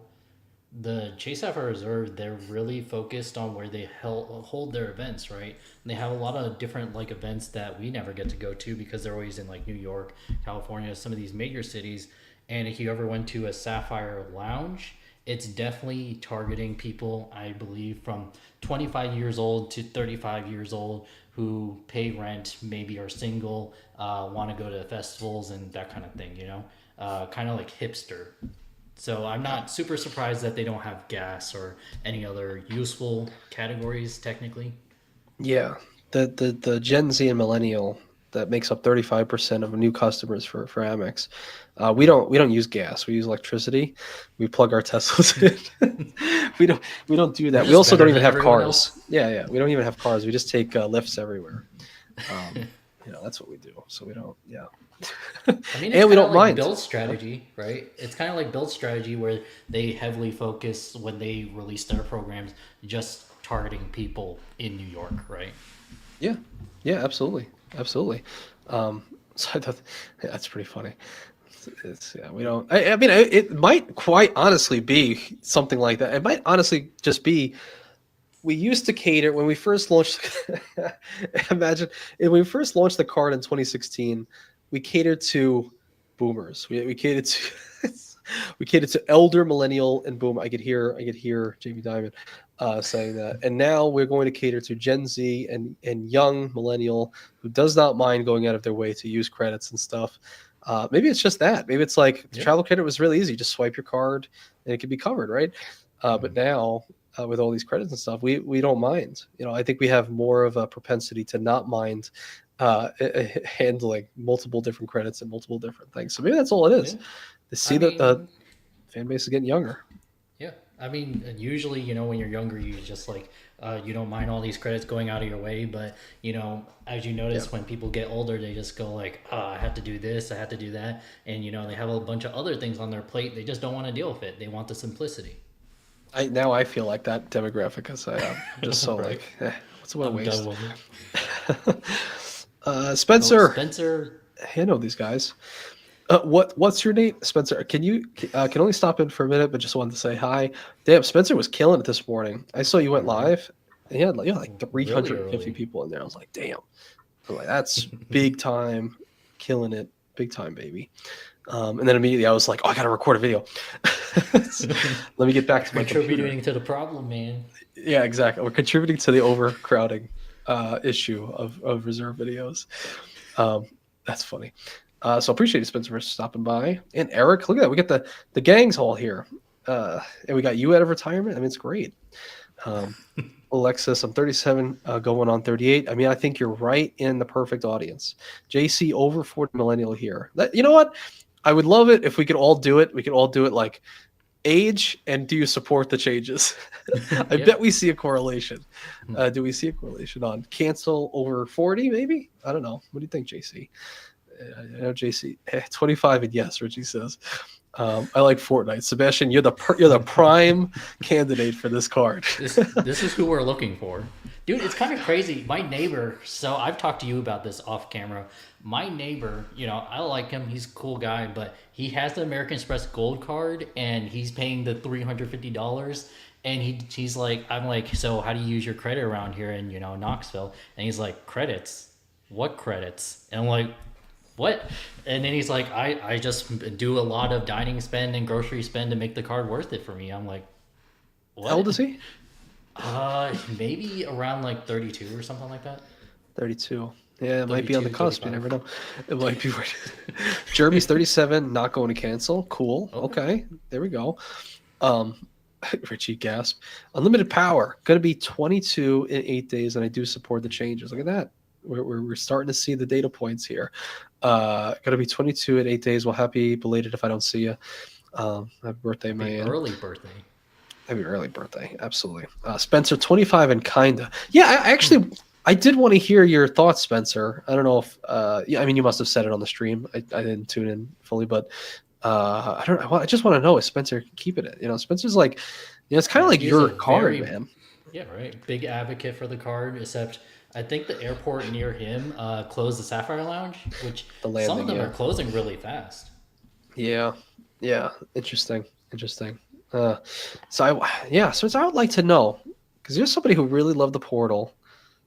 [SPEAKER 2] the Chase Sapphire Reserve, they're really focused on where they hold their events, right? And they have a lot of different like events that we never get to go to because they're always in like New York, California, some of these major cities. And if you ever went to a Sapphire Lounge, it's definitely targeting people, I believe, from 25 years old to 35 years old who pay rent, maybe are single, want to go to festivals and that kind of thing, kind of like hipster. So I'm not super surprised that they don't have gas or any other useful categories technically.
[SPEAKER 1] Yeah, the Gen Z and millennial that makes up 35% of new customers for Amex. We don't use gas. We use electricity. We plug our Teslas in. We don't do
[SPEAKER 2] We're
[SPEAKER 1] that. We
[SPEAKER 2] just
[SPEAKER 1] also don't
[SPEAKER 2] better
[SPEAKER 1] even
[SPEAKER 2] than
[SPEAKER 1] have
[SPEAKER 2] everyone
[SPEAKER 1] cars.
[SPEAKER 2] else.
[SPEAKER 1] Yeah, yeah. We don't even have cars. We just take lifts everywhere. Um, that's what we do. So we don't. Yeah,
[SPEAKER 2] I mean, it's
[SPEAKER 1] and we
[SPEAKER 2] kind of
[SPEAKER 1] don't
[SPEAKER 2] like
[SPEAKER 1] mind.
[SPEAKER 2] build strategy, right? It's kind of like build strategy where they heavily focus when they release their programs just targeting people in New York, right?
[SPEAKER 1] Yeah, yeah, absolutely, absolutely. Um, so that's pretty funny. Yeah, we don't. I mean, it might quite honestly be something like that. It might honestly just be we used to cater when we first launched. Imagine when we first launched the card in 2016, we catered to boomers. We catered to we catered to elder millennial and boom. I could hear Jamie Dimon saying that, and now we're going to cater to Gen Z and young millennial who does not mind going out of their way to use credits and stuff. Maybe it's just that. Maybe it's like the
[SPEAKER 2] Yeah.
[SPEAKER 1] travel credit was really easy. Just swipe your card and it could be covered, right? But
[SPEAKER 2] Mhm.
[SPEAKER 1] now with all these credits and stuff, we don't mind. I think we have more of a propensity to not mind handling multiple different credits and multiple different things. So maybe that's all it
[SPEAKER 2] Yeah.
[SPEAKER 1] is. To
[SPEAKER 2] I
[SPEAKER 1] see that the
[SPEAKER 2] mean,
[SPEAKER 1] fan base is getting younger.
[SPEAKER 2] yeah. I mean, usually, when you're younger, you just like, you don't mind all these credits going out of your way. But, as you
[SPEAKER 1] Yeah.
[SPEAKER 2] notice, when people get older, they just go like, I have to do this, I have to do that. And, they have a bunch of other things on their plate. They just don't want to deal with it. They want the simplicity.
[SPEAKER 1] I feel like that demographic because I'm just so
[SPEAKER 2] Right.
[SPEAKER 1] like, what a
[SPEAKER 2] I'm done
[SPEAKER 1] waste.
[SPEAKER 2] with it. Oh,
[SPEAKER 1] Spencer,
[SPEAKER 2] Spencer.
[SPEAKER 1] I know these guys. What's your name, Spencer? Can only stop in for a minute, but just wanted to say hi. Damn, Spencer was killing it this morning. I saw you went
[SPEAKER 2] All right.
[SPEAKER 1] live. And you had like
[SPEAKER 2] Really
[SPEAKER 1] 350
[SPEAKER 2] early.
[SPEAKER 1] people in there. I was like, damn. I'm like, that's big time, killing it, big time, baby. And then immediately I was like, oh, I gotta record a video. Let me get back to my computer.
[SPEAKER 2] Contributing to the problem, man.
[SPEAKER 1] Yeah, exactly. We're contributing to the overcrowding issue of reserve videos. Um, that's funny. So appreciate you, Spencer, for stopping by. And Eric, look at that. We got the gangs all here. And we got you out of retirement. I mean, it's great. Um, Alexis, I'm 37, going on 38. I mean, I think you're right in the perfect audience. JC over 40 millennial here. You know what? I would love it if we could all do it. We could all do it like age and do you support the changes? I
[SPEAKER 2] Yeah.
[SPEAKER 1] bet we see a correlation. Do we see a correlation on cancel over 40? Maybe. I don't know. What do you think, JC? I know JC 25 and yes, Richie says. I like Fortnite. Sebastian, you're the prime candidate for this card.
[SPEAKER 2] This is who we're looking for. Dude, it's kind of crazy. My neighbor, so I've talked to you about this off camera. My neighbor, I like him. He's a cool guy, but he has the American Express Gold card and he's paying the $350. And he's like, I'm like, so how do you use your credit around here in, Knoxville? And he's like, credits? What credits? And I'm like, what? And then he's like, I just do a lot of dining spend and grocery spend to make the card worth it for me. I'm like,
[SPEAKER 1] How old
[SPEAKER 2] what?
[SPEAKER 1] is he?
[SPEAKER 2] Maybe around like 32 or something like that.
[SPEAKER 1] 32. Yeah, it might be on the
[SPEAKER 2] 32,
[SPEAKER 1] cusp. You
[SPEAKER 2] 35.
[SPEAKER 1] never know. It might be right. Jeremy's 37, not going to cancel. Cool.
[SPEAKER 2] Okay.
[SPEAKER 1] Okay. There we go. Um, Richie gasp. Unlimited power. Going to be 22 in 8 days, and I do support the changes. Look at that. We're starting to see the data points here. Going to be 22 in 8 days. Well, happy belated if I don't see you. Happy birthday,
[SPEAKER 2] Happy
[SPEAKER 1] man.
[SPEAKER 2] early birthday.
[SPEAKER 1] Happy early birthday. Absolutely. Spencer, 25 and kinda. Yeah, I did want to hear your thoughts, Spencer. I don't know if, yeah, I mean, you must have said it on the stream. I didn't tune in fully, but I don't know. I just want to know if Spencer keeping it. Spencer's like, it's kind of
[SPEAKER 2] Yeah,
[SPEAKER 1] like
[SPEAKER 2] he is a
[SPEAKER 1] your card,
[SPEAKER 2] very,
[SPEAKER 1] man.
[SPEAKER 2] yeah, right. Big advocate for the card, except I think the airport near him closed the Sapphire Lounge, which
[SPEAKER 1] The
[SPEAKER 2] some of
[SPEAKER 1] landing,
[SPEAKER 2] them
[SPEAKER 1] yeah.
[SPEAKER 2] are closing really fast.
[SPEAKER 1] Yeah. Yeah. Interesting. Interesting. So I would like to know, because you're somebody who really loved the portal.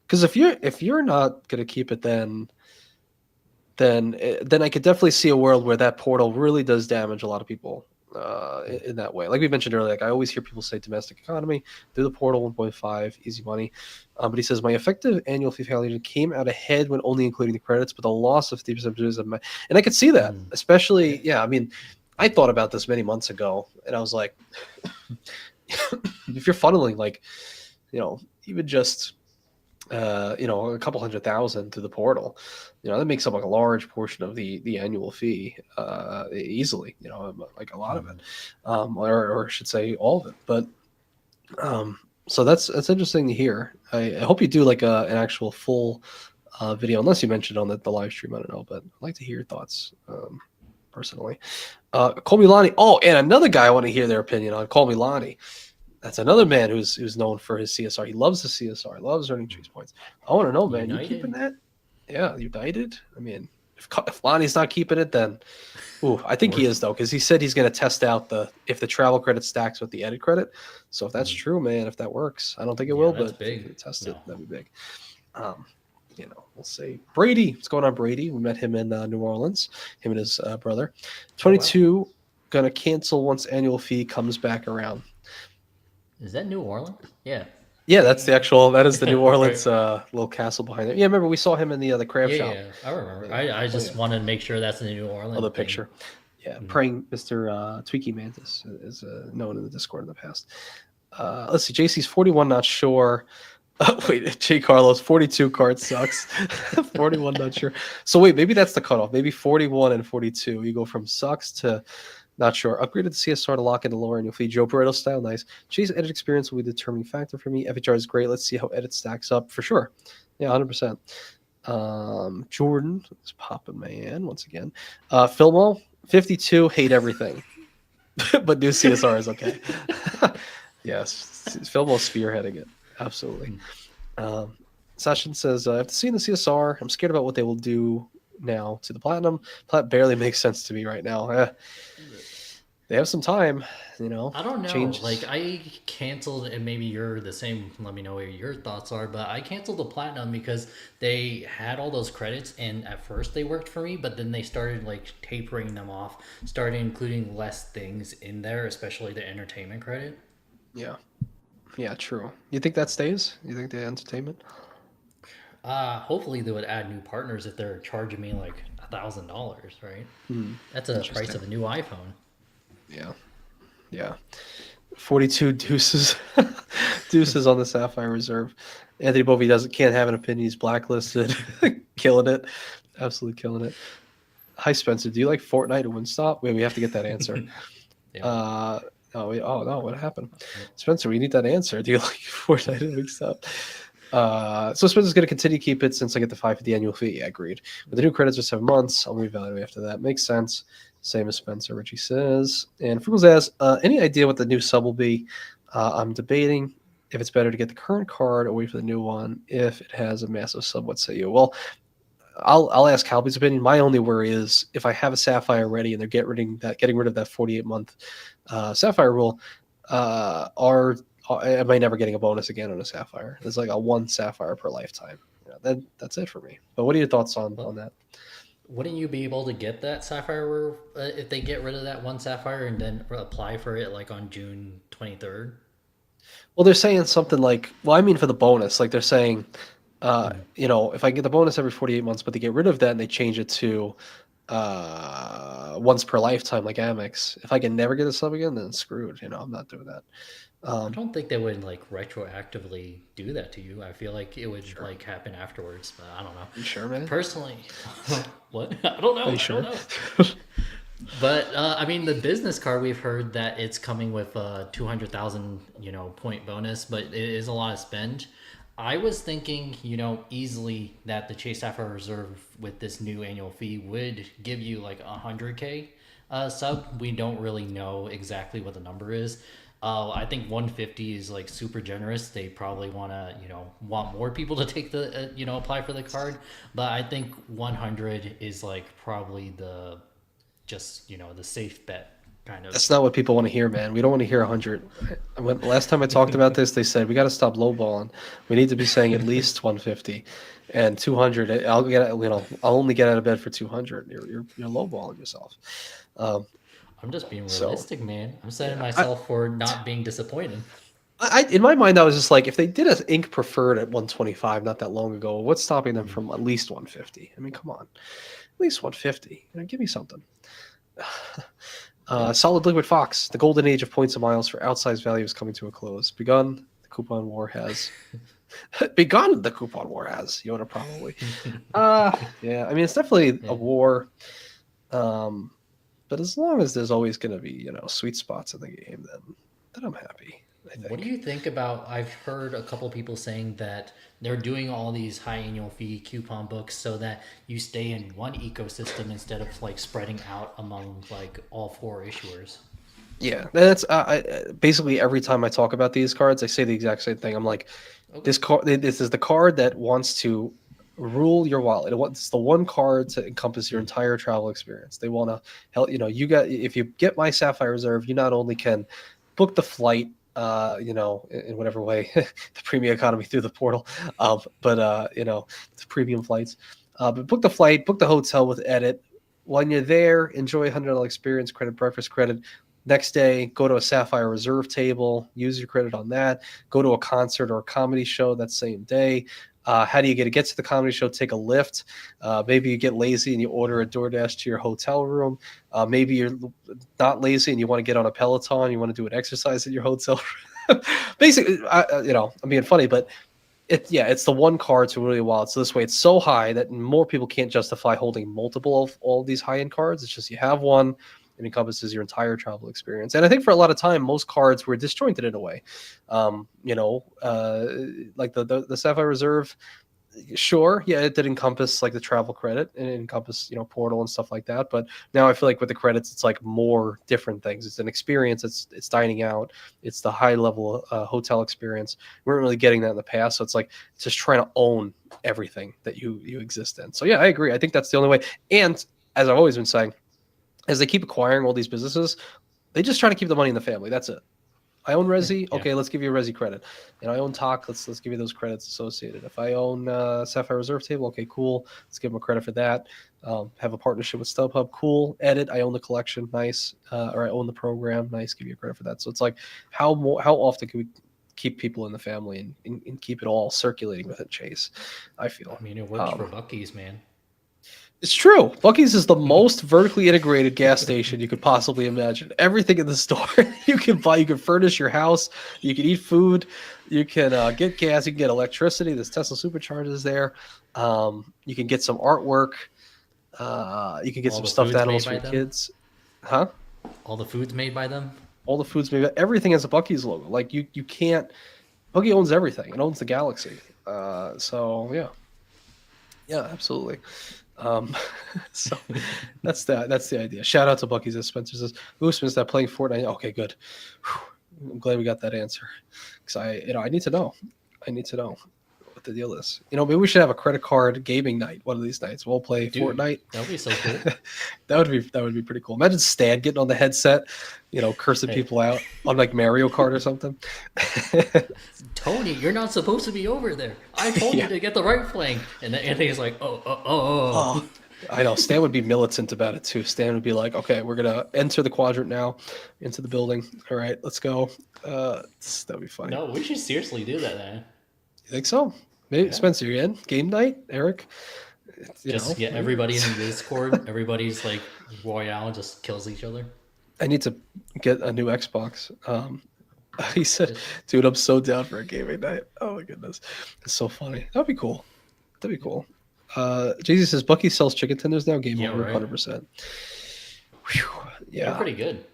[SPEAKER 1] Because if you're not gonna keep it, then I could definitely see a world where that portal really does damage a lot of people in that way. Like we mentioned earlier, like I always hear people say domestic economy, do the portal 1.5, easy money. But he says, my effective annual fee calculation came out ahead when only including the credits, but the loss of 50% of my, and I could see that, especially, yeah, I mean, I thought about this many months ago and I was like, if you're funneling like, even just, a couple 100,000 to the portal, that makes up like a large portion of the annual fee, easily, like a lot of it, or I should say all of it. But so that's interesting to hear. I hope you do like an actual full video, unless you mentioned on the live stream. I don't know, but I'd like to hear your thoughts personally. Colby Lonnie. Oh, and another guy I want to hear their opinion on, Colby Lonnie. That's another man who's known for his CSR. He loves the CSR. He loves earning chase points. I want to know, man, you keeping that? Yeah, United. I mean, if Lonnie's not keeping it, then, I think he is though, because he said he's going to test out if the travel credit stacks with the edit credit. So if that's true, man, if that works, I don't think it will, but if you test it, that'd be big. We'll say Brady. What's going on, Brady? We met him in New Orleans. Him and his brother. 22 gonna cancel once annual fee comes back around.
[SPEAKER 2] Is that New Orleans? Yeah.
[SPEAKER 1] Yeah, that is the New Orleans little castle behind there. Yeah, remember we saw him in the crab shop.
[SPEAKER 2] Yeah, I remember. I just wanted to make sure that's the New Orleans.
[SPEAKER 1] The picture. Yeah, praying Mr. Tweaky Mantis is known in the Discord in the past. Let's see, JC's 41, not sure. Wait, J. Carlos, 42 card sucks. 41, not sure. So wait, maybe that's the cutoff. Maybe 41 and 42. You go from sucks to not sure. Upgraded the CSR to lock in the lower annual fee. Joe Pareto style, nice. Chase edit experience will be a determining factor for me. FHR is great. Let's see how edit stacks up for sure. Yeah, 100%. Jordan is popping man once again. Filmo, 52, hate everything. But new CSR is okay. Yes, Filmo's spearheading it. Absolutely. Session says, after seeing the CSR, I'm scared about what they will do now to the Platinum. Plat barely makes sense to me right now. They have some time, I don't know.
[SPEAKER 2] Changes. Like I canceled, and maybe you're the same. Let me know what your thoughts are. But I canceled the Platinum because they had all those credits, and at first they worked for me, but then they started like tapering them off, started including less things in there, especially the entertainment credit.
[SPEAKER 1] Yeah, true. You think that stays? You think the entertainment?
[SPEAKER 2] Hopefully they would add new partners if they're charging me like $1,000, right? That's the price of a new iPhone. Yeah. 42 deuces. Deuces on the Sapphire Reserve. Anthony Bovey can't have an opinion. He's blacklisted. Killing it. Absolutely killing it. Hi, Spencer. Do you like Fortnite or Wingstop? Wait, we have to get that answer. No, what happened? Spencer, we need that answer. Do you like Fortnite and Wingstop? So Spencer's going to continue to keep it since I get the 550 annual fee. Yeah, agreed. With the new credits for 7 months, I'll reevaluate after that. Makes sense. Same as Spencer, Richie says. And Frugals asks, any idea what the new sub will be? I'm debating if it's better to get the current card or wait for the new one if it has a massive sub. What say you? Well, I'll ask Calby's opinion. My only worry is if I have a Sapphire ready and they're getting rid of that 48-month Sapphire rule, am I never getting a bonus again on a Sapphire? There's like a 1 Sapphire per lifetime. That's it for me. But what are your thoughts on that? Wouldn't you be able to get that Sapphire if they get rid of that 1 Sapphire and then apply for it like on June 23rd?
[SPEAKER 1] Well, they're saying something like, for the bonus, like they're saying, if I get the bonus every 48 months, but they get rid of that and they change it to once per lifetime, like AMX. If I can never get a sub again, then it's screwed. I'm not doing that.
[SPEAKER 2] I don't think they would like retroactively do that to you. I feel like it would like happen afterwards, but I don't know.
[SPEAKER 1] You sure, man?
[SPEAKER 2] Personally, what? I don't know.
[SPEAKER 1] Are you sure?
[SPEAKER 2] I don't know. But the business card, we've heard that it's coming with a 200,000 point bonus, but it is a lot of spend. I was thinking, easily that the Chase Sapphire Reserve with this new annual fee would give you like 100K sub. We don't really know exactly what the number is. I think 150 is like super generous. They probably want more people to take the, apply for the card. But I think 100 is like probably the safe bet. Kind of.
[SPEAKER 1] That's not what people want to hear, man. We don't want to hear 100. Last time I talked about this, they said we got to stop lowballing. We need to be saying at least 150 and 200. I'll only get out of bed for 200. You're lowballing yourself.
[SPEAKER 2] I'm just being
[SPEAKER 1] So
[SPEAKER 2] realistic, man. I'm setting
[SPEAKER 1] yeah,
[SPEAKER 2] myself for not being disappointed.
[SPEAKER 1] in my mind, I was just like, if they did an ink preferred at 125 not that long ago, what's stopping them
[SPEAKER 2] Mhm.
[SPEAKER 1] from at least 150? I mean, come on, at least 150. Give me something.
[SPEAKER 2] Yeah.
[SPEAKER 1] Solid Liquid Fox. The golden age of points and miles for outsized value is coming to a close. Begun. The coupon war has begun. The coupon war has. Yoda probably. Yeah. I mean, it's definitely a
[SPEAKER 2] Yeah.
[SPEAKER 1] war. But as long as there's always going to be, sweet spots in the game, then I'm happy. I
[SPEAKER 2] What do
[SPEAKER 1] think.
[SPEAKER 2] you think about? I've heard a couple people saying that they're doing all these high annual fee coupon books so that you stay in one ecosystem instead of like spreading out among like all four issuers.
[SPEAKER 1] Yeah, that's basically every time I talk about these cards, I say the exact same thing. I'm like,
[SPEAKER 2] Okay.
[SPEAKER 1] this card, this is the card that wants to rule your wallet. It's the one card to encompass your
[SPEAKER 2] Mm.
[SPEAKER 1] entire travel experience. They want to help. If you get my Sapphire Reserve, you not only can book the flight, in whatever way, the premium economy through the portal, but the premium flights, but book the flight, book the hotel with edit. When you're there, enjoy $100 experience credit, breakfast credit. Next day, go to a Sapphire Reserve table, use your credit on that, go to a concert or a comedy show that same day. How do you get to the comedy show? Take a lift. Maybe you get lazy and you order a DoorDash to your hotel room. Maybe you're not lazy and you want to get on a Peloton. You want to do an exercise in your hotel room. Basically, I'm being funny, but it's the one card to really wild. So this way, it's so high that more people can't justify holding multiple of all of these high end cards. It's just you have one. It encompasses your entire travel experience. And I think for a lot of time, most cards were disjointed in a way. Like the Sapphire Reserve, sure, yeah, it did encompass like the travel credit and it encompass, portal and stuff like that. But now I feel like with the credits, it's like more different things. It's an experience. It's dining out. It's the high level hotel experience. We weren't really getting that in the past. So it's like just trying to own everything that you exist in. So yeah, I agree. I think that's the only way. And as I've always been saying, as they keep acquiring all these businesses, they just try to keep the money in the family. That's it. I own Resi.
[SPEAKER 2] Yeah.
[SPEAKER 1] Okay, let's give you a Resi credit. I own Talk. Let's give you those credits associated. If I own Sapphire Reserve Table, okay, cool. Let's give them a credit for that. Have a partnership with StubHub, cool. Edit. I own the collection, nice. Or I own the program, nice. Give you a credit for that. So it's like, how often can we keep people in the family and keep it all circulating within Chase? I feel.
[SPEAKER 2] I mean, it works for Bucky's, man.
[SPEAKER 1] It's true. Buc-ee's is the most vertically integrated gas station you could possibly imagine. Everything in the store you can buy. You can furnish your house. You can eat food. You can get gas. You can get electricity. There's Tesla superchargers there. You can get some artwork. You can get
[SPEAKER 2] All
[SPEAKER 1] some
[SPEAKER 2] the
[SPEAKER 1] stuffed
[SPEAKER 2] food's
[SPEAKER 1] animals
[SPEAKER 2] made
[SPEAKER 1] for
[SPEAKER 2] by
[SPEAKER 1] your
[SPEAKER 2] them.
[SPEAKER 1] kids. Huh?
[SPEAKER 2] All the food's made by them.
[SPEAKER 1] All the food's made. Everything has a Buc-ee's logo. Like you can't. Buc-ee owns everything. It owns the galaxy. So yeah. Yeah, absolutely. So that's the idea. Shout out to Bucky's, as Spencer says. Usman's that playing Fortnite. Okay, good. Whew. I'm glad we got that answer because I need to know. I need to know what the deal is. Maybe we should have a credit card gaming night one of these nights. We'll play
[SPEAKER 2] Dude,
[SPEAKER 1] Fortnite.
[SPEAKER 2] that would be so cool.
[SPEAKER 1] That would be pretty cool. Imagine Stan getting on the headset, cursing
[SPEAKER 2] Hey,
[SPEAKER 1] people out on like Mario Kart or something.
[SPEAKER 2] Tony, you're not supposed to be over there. I told
[SPEAKER 1] Yeah.
[SPEAKER 2] you to get the right flank. And then Anthony's like, oh.
[SPEAKER 1] Oh, I know. Stan would be militant about it too. Stan would be like, "Okay, we're gonna enter the quadrant now, into the building. All right, let's go." That'd be funny.
[SPEAKER 2] No, we should seriously do that, man.
[SPEAKER 1] You think so? Maybe
[SPEAKER 2] Yeah.
[SPEAKER 1] Spencer, you in game night? Eric,
[SPEAKER 2] Just get
[SPEAKER 1] maybe.
[SPEAKER 2] everybody in the Discord. Everybody's like Royale just kills each other.
[SPEAKER 1] I need to get a new Xbox. He said, "Dude, I'm so down for a gaming night." Oh my goodness, it's so funny. That'd be cool. That'd be cool. Jay-Z says Bucky sells chicken tenders now. Game
[SPEAKER 2] Yeah,
[SPEAKER 1] over,
[SPEAKER 2] right.
[SPEAKER 1] 100%.
[SPEAKER 2] They're
[SPEAKER 1] Yeah,
[SPEAKER 2] pretty good.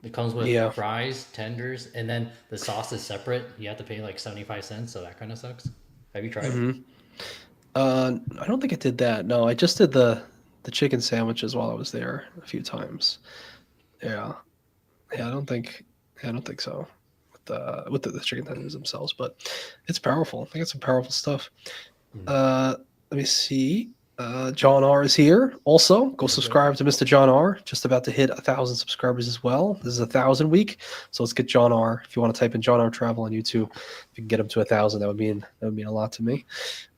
[SPEAKER 2] It comes with
[SPEAKER 1] yeah.
[SPEAKER 2] fries, tenders, and then the sauce is separate. You have to pay like 75 cents, so that kind of sucks. Have you tried it?
[SPEAKER 1] Hmm. I don't think I did that. No, I just did the chicken sandwiches while I was there a few times. Yeah, yeah. I don't think so with the chicken tenders themselves, but it's powerful. I got some powerful stuff.
[SPEAKER 2] Mm.
[SPEAKER 1] Let me see. John R is here. Also, go
[SPEAKER 2] Okay.
[SPEAKER 1] subscribe to Mr. John R. Just about to hit 1,000 subscribers as well. This is 1,000 week, so let's get John R. If you want to type in John R Travel on YouTube, if you can get him to 1,000, that would mean a lot to me.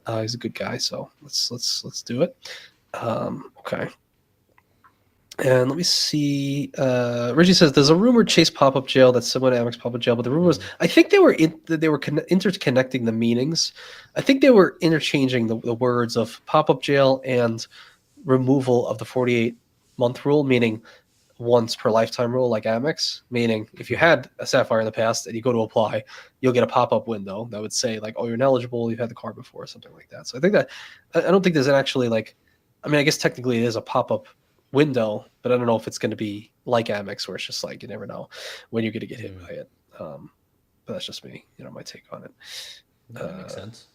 [SPEAKER 1] He's a good guy, so let's do it. Okay. And let me see. Reggie says there's a rumored Chase pop-up jail that's similar to Amex pop-up jail, but the rumor was I think they were interconnecting the meanings. I think they were interchanging the words of pop-up jail and removal of the 48-month rule, meaning once per lifetime rule, like Amex. Meaning, if you had a Sapphire in the past and you go to apply, you'll get a pop-up window that would say like, "Oh, you're ineligible. You've had the car before," or something like that. So I think that I don't think there's actually like, I mean, I guess technically it is a pop-up window, but I don't know if it's going to be like Amex, where it's just like you never know when you're going to get hit by it. But that's just me, my take on it.
[SPEAKER 2] That makes sense.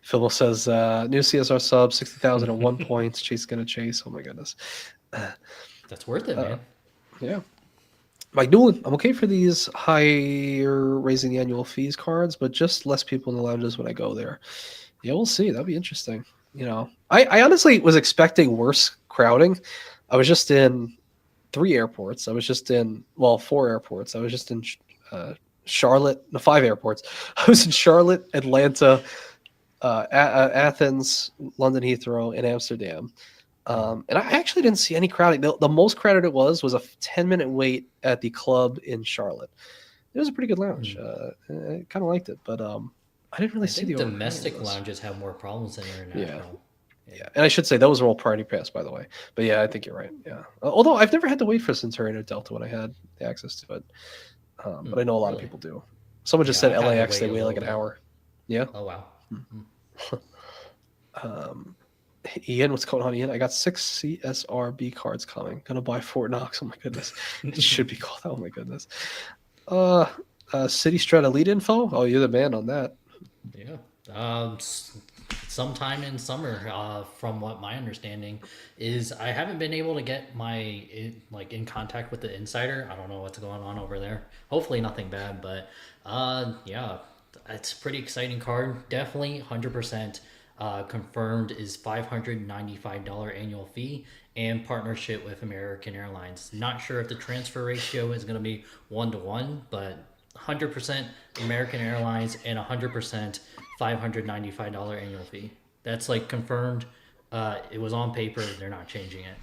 [SPEAKER 1] Phil says new CSR sub 60,001 points. Chase gonna chase. Oh my goodness,
[SPEAKER 2] That's worth it, man.
[SPEAKER 1] yeah. Mike Newland, I'm okay for these higher raising the annual fees cards, but just less people in the lounges when I go there. Yeah, we'll see. That'd be interesting. I honestly was expecting worse crowding. I was just in 3 airports. I was just in 4 airports. I was just in Charlotte, 5 airports. I was in Charlotte, Atlanta, Athens, London Heathrow, and Amsterdam. And I actually didn't see any crowding. The most crowded it was a 10-minute wait at the club in Charlotte. It was a pretty good lounge. I kind of liked it, but I didn't really see the
[SPEAKER 2] domestic lounges have more problems than international.
[SPEAKER 1] Yeah, and I should say those were all priority pass, by the way. But yeah, I think you're right. Yeah, although I've never had to wait for Centurion or Delta when I had the access to it, but I know a lot of people do. Someone just said LAX they wait like an hour. Yeah.
[SPEAKER 2] Oh wow.
[SPEAKER 1] Ian, what's going on, Ian? I got 6 CSRB cards coming. Gonna buy Fort Knox. Oh my goodness, it should be called. Oh my goodness. City Strat Elite info. Oh, you're the man on that.
[SPEAKER 2] Yeah. Sometime in summer, from what my understanding is, I haven't been able to get in contact with the insider. I don't know what's going on over there. Hopefully nothing bad, but yeah, it's a pretty exciting card. Definitely 100% confirmed is $595 annual fee and partnership with American Airlines. Not sure if the transfer ratio is going to be 1-to-1, but 100% American Airlines and 100% $595 annual fee. That's like confirmed. It was on paper. They're not changing it.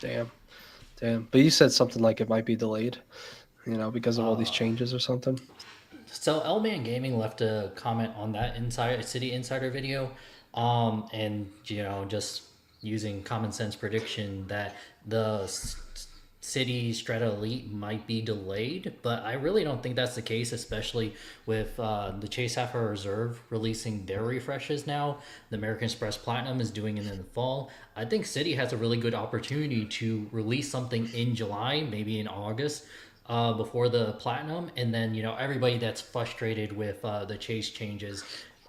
[SPEAKER 1] Damn. But you said something like it might be delayed, because of all these changes or something.
[SPEAKER 2] So L-Man Gaming left a comment on that City Insider video, and just using common sense prediction that the City Strata Elite might be delayed, but I really don't think that's the case, especially with the Chase Sapphire Reserve releasing their refreshes now. The American Express Platinum is doing it in the fall. I think City has a really good opportunity to release something in July, maybe in August, before the Platinum, and then everybody that's frustrated with the Chase changes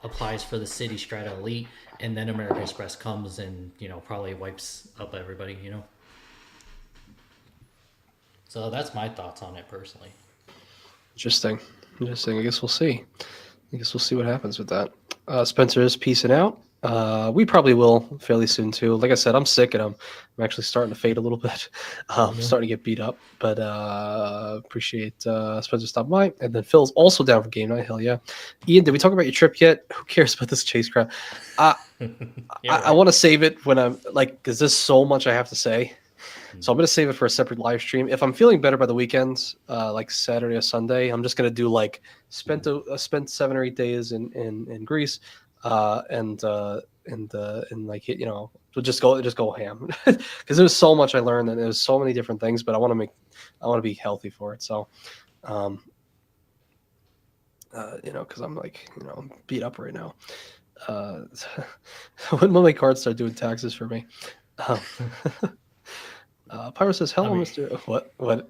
[SPEAKER 2] applies for the City Strata Elite, and then American Express comes and probably wipes up everybody. So that's my thoughts on it personally.
[SPEAKER 1] Interesting. I guess we'll see. What happens with that. Spencer is peacing out. We probably will fairly soon too. Like I said, I'm sick and I'm actually starting to fade a little bit. Starting to get beat up. But appreciate Spencer stopping by. And then Phil's also down for game night. Hell yeah. Ian, did we talk about your trip yet? Who cares about this Chase crowd? I want to save it when I'm because there's so much I have to say. So I'm going to save it for a separate live stream. If I'm feeling better by the weekends, like Saturday or Sunday, I'm just going to do spent 7 or 8 days in Greece, and we'll just go ham because there's so much I learned and there's so many different things, but I want to be healthy for it. So, because I'm I'm beat up right now. When will my cards start doing taxes for me? Pyro says, "Hello, Mr." What?
[SPEAKER 2] I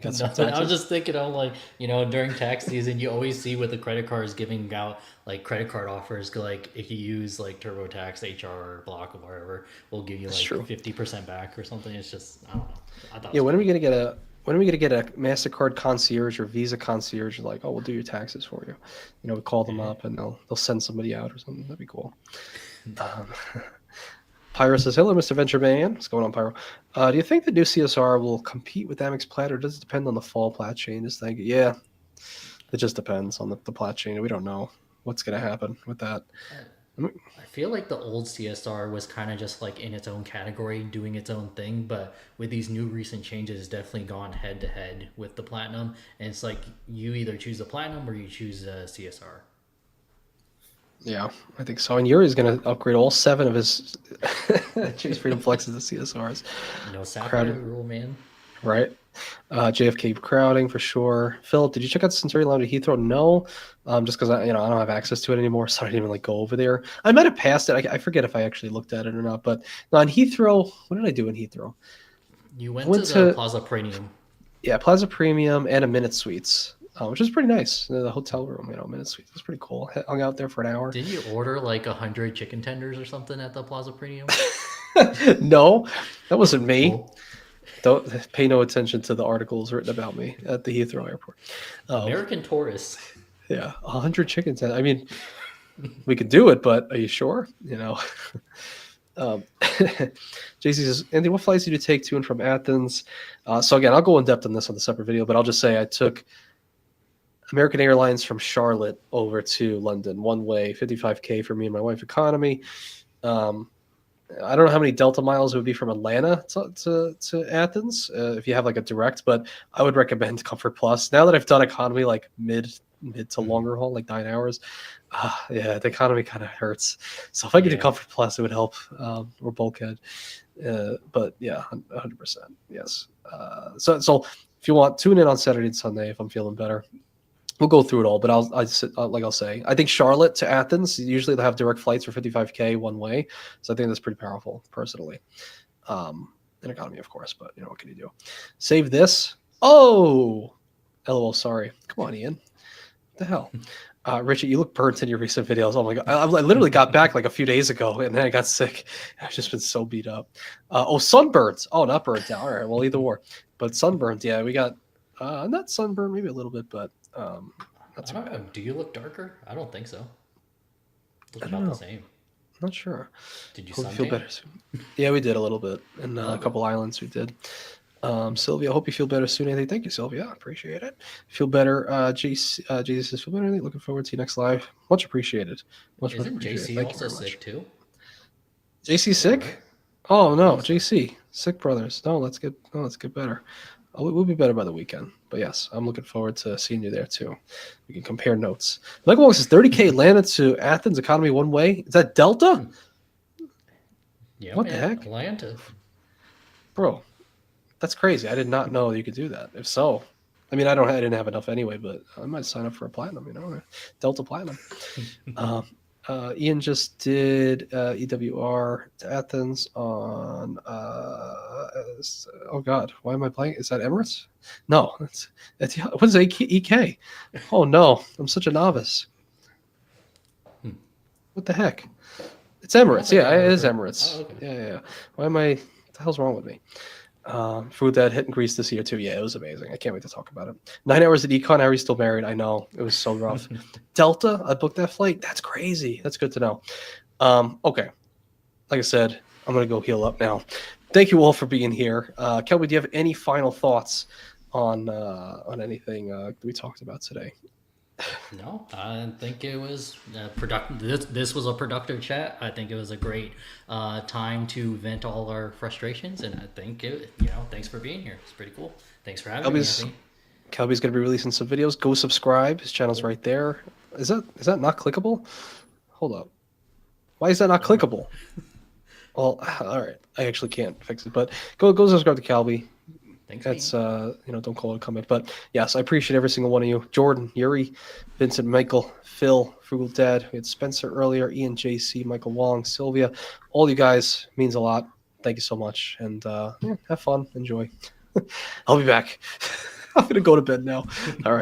[SPEAKER 2] was just thinking, during tax season, you always see with the credit cards giving out credit card offers. If you use TurboTax, HR, Block, or whatever, we'll give you 50% back or something. It's just I don't know.
[SPEAKER 1] When are we gonna get a MasterCard concierge or Visa concierge? We'll do your taxes for you. We call them up and they'll send somebody out or something. That'd be cool. Pyro says, "Hello, Mr. Venture Man." What's going on, Pyro? Do you think the new CSR will compete with AMX Plat, or does it depend on the fall plat changes? Yeah, it just depends on the plat change. We don't know what's going to happen with that.
[SPEAKER 2] I feel like the old CSR was kind of just like in its own category, doing its own thing. But with these new recent changes, it's definitely gone head to head with the platinum. And it's like you either choose the platinum or you choose CSR.
[SPEAKER 1] Yeah, I think so. And Yuri's going to upgrade all 7 of his Chase Freedom Flexes to CSRs.
[SPEAKER 2] No Sapphire
[SPEAKER 1] Crowded,
[SPEAKER 2] rule, man.
[SPEAKER 1] right? JFK crowding for sure. Philip, did you check out Centurion Lounge at Heathrow? No, just because I don't have access to it anymore, so I didn't even like go over there. I might have passed it. I forget if I actually looked at it or not. But no, on Heathrow, what did I do in Heathrow?
[SPEAKER 2] You
[SPEAKER 1] I
[SPEAKER 2] went
[SPEAKER 1] went
[SPEAKER 2] to the
[SPEAKER 1] to
[SPEAKER 2] Plaza Premium.
[SPEAKER 1] Plaza Premium and a Minute Suites, which is pretty nice. The hotel room, Minute Suites was pretty cool. Hung out there for an hour.
[SPEAKER 2] Did you order like 100 chicken tenders or something at the Plaza Premium?
[SPEAKER 1] No, that wasn't me.
[SPEAKER 2] Cool.
[SPEAKER 1] Don't pay no attention to the articles written about me at the Heathrow Airport.
[SPEAKER 2] American tourists.
[SPEAKER 1] Yeah, 100 chickens. I mean, we could do it, but are you sure? JC says, Andy, what flights did you take to and from Athens? So again, I'll go in depth on this on the separate video, but I'll just say I took American Airlines from Charlotte over to London, one way, 55K for me and my wife economy. I don't know how many Delta miles it would be from Atlanta to Athens if you have like a direct, but I would recommend Comfort Plus. Now that I've done economy like mid to longer haul, like 9 hours, the economy kind of hurts. So if I could do Comfort Plus, it would help, or bulkhead. But yeah, 100%. Yes. So if you want, tune in on Saturday and Sunday if I'm feeling better. We'll go through it all, but I'll say, I think Charlotte to Athens, usually they'll have direct flights for 55K one way. So I think that's pretty powerful personally. In economy, of course, but what can you do? Save this. Oh, LOL. Sorry. Come on, Ian. What the hell? Richard, you look burnt in your recent videos. Oh my God. I literally got back like a few days ago and then I got sick. I've just been so beat up. Sunburnt. Oh, not burnt out. All right. Well, either or, but sunburnt. Yeah, we got, not sunburned, maybe a little bit, but not too bad.
[SPEAKER 2] Do you look darker? I don't think so. Look
[SPEAKER 1] I
[SPEAKER 2] about
[SPEAKER 1] don't know.
[SPEAKER 2] the same.
[SPEAKER 1] Not sure.
[SPEAKER 2] Did you
[SPEAKER 1] Hope you
[SPEAKER 2] suntan?
[SPEAKER 1] feel better soon. Yeah, we did a little bit. And a couple islands we did. Sylvia, I hope you feel better soon, Anthony. Thank you, Sylvia. Appreciate it. Feel better. JC says, feel better, Anthony. Looking forward to you next live. Much appreciated. Much
[SPEAKER 2] Isn't
[SPEAKER 1] appreciated.
[SPEAKER 2] JC
[SPEAKER 1] Thank
[SPEAKER 2] also
[SPEAKER 1] you very much.
[SPEAKER 2] sick too?
[SPEAKER 1] JC sick?
[SPEAKER 2] Right.
[SPEAKER 1] Oh no, JC. Sick brothers. No, let's get better. We'll be better by the weekend. But yes, I'm looking forward to seeing you there too. We can compare notes. Michael Wong says 30K Atlanta to Athens economy one way. Is that Delta?
[SPEAKER 2] Yeah.
[SPEAKER 1] What the heck?
[SPEAKER 2] Atlanta.
[SPEAKER 1] Bro, that's crazy. I did not know you could do that. If so, I mean, I didn't have enough anyway, but I might sign up for a platinum, Delta Platinum. Ian just did EWR to Athens on oh God, why am I playing? Is that Emirates? No, that's what is EK? Oh no, I'm such a novice. What the heck? It's Emirates. Yeah, it is Emirates.
[SPEAKER 2] Oh, okay.
[SPEAKER 1] Yeah. Why am I? What the hell's wrong with me? Food that hit in Greece this year too. Yeah, it was amazing. I can't wait to talk about it. 9 hours at Econ. Harry's still married. I know it was so rough. Delta. I booked that flight. That's crazy. That's good to know. Okay. Like I said, I'm gonna go heal up now. Thank you all for being here. Calby, do you have any final thoughts on anything we talked about today?
[SPEAKER 2] No, I think it was productive. This was a productive chat. I think it was a great time to vent all our frustrations, and I think thanks for being here. It's pretty cool. Thanks for having me.
[SPEAKER 1] Calby's going to be releasing some videos. Go subscribe. His channel's right there. Is that not clickable? Hold up. Why is that not clickable? Well, all right. I actually can't fix it, but go subscribe to Calby. That's don't call it a comment, but yes, I appreciate every single one of you. Jordan, Yuri, Vincent, Michael, Phil, Frugal Dad. We had Spencer earlier, Ian, JC, Michael Wong, Sylvia. All you guys means a lot. Thank you so much, and have fun, enjoy. I'll be back. I'm gonna go to bed now. All right.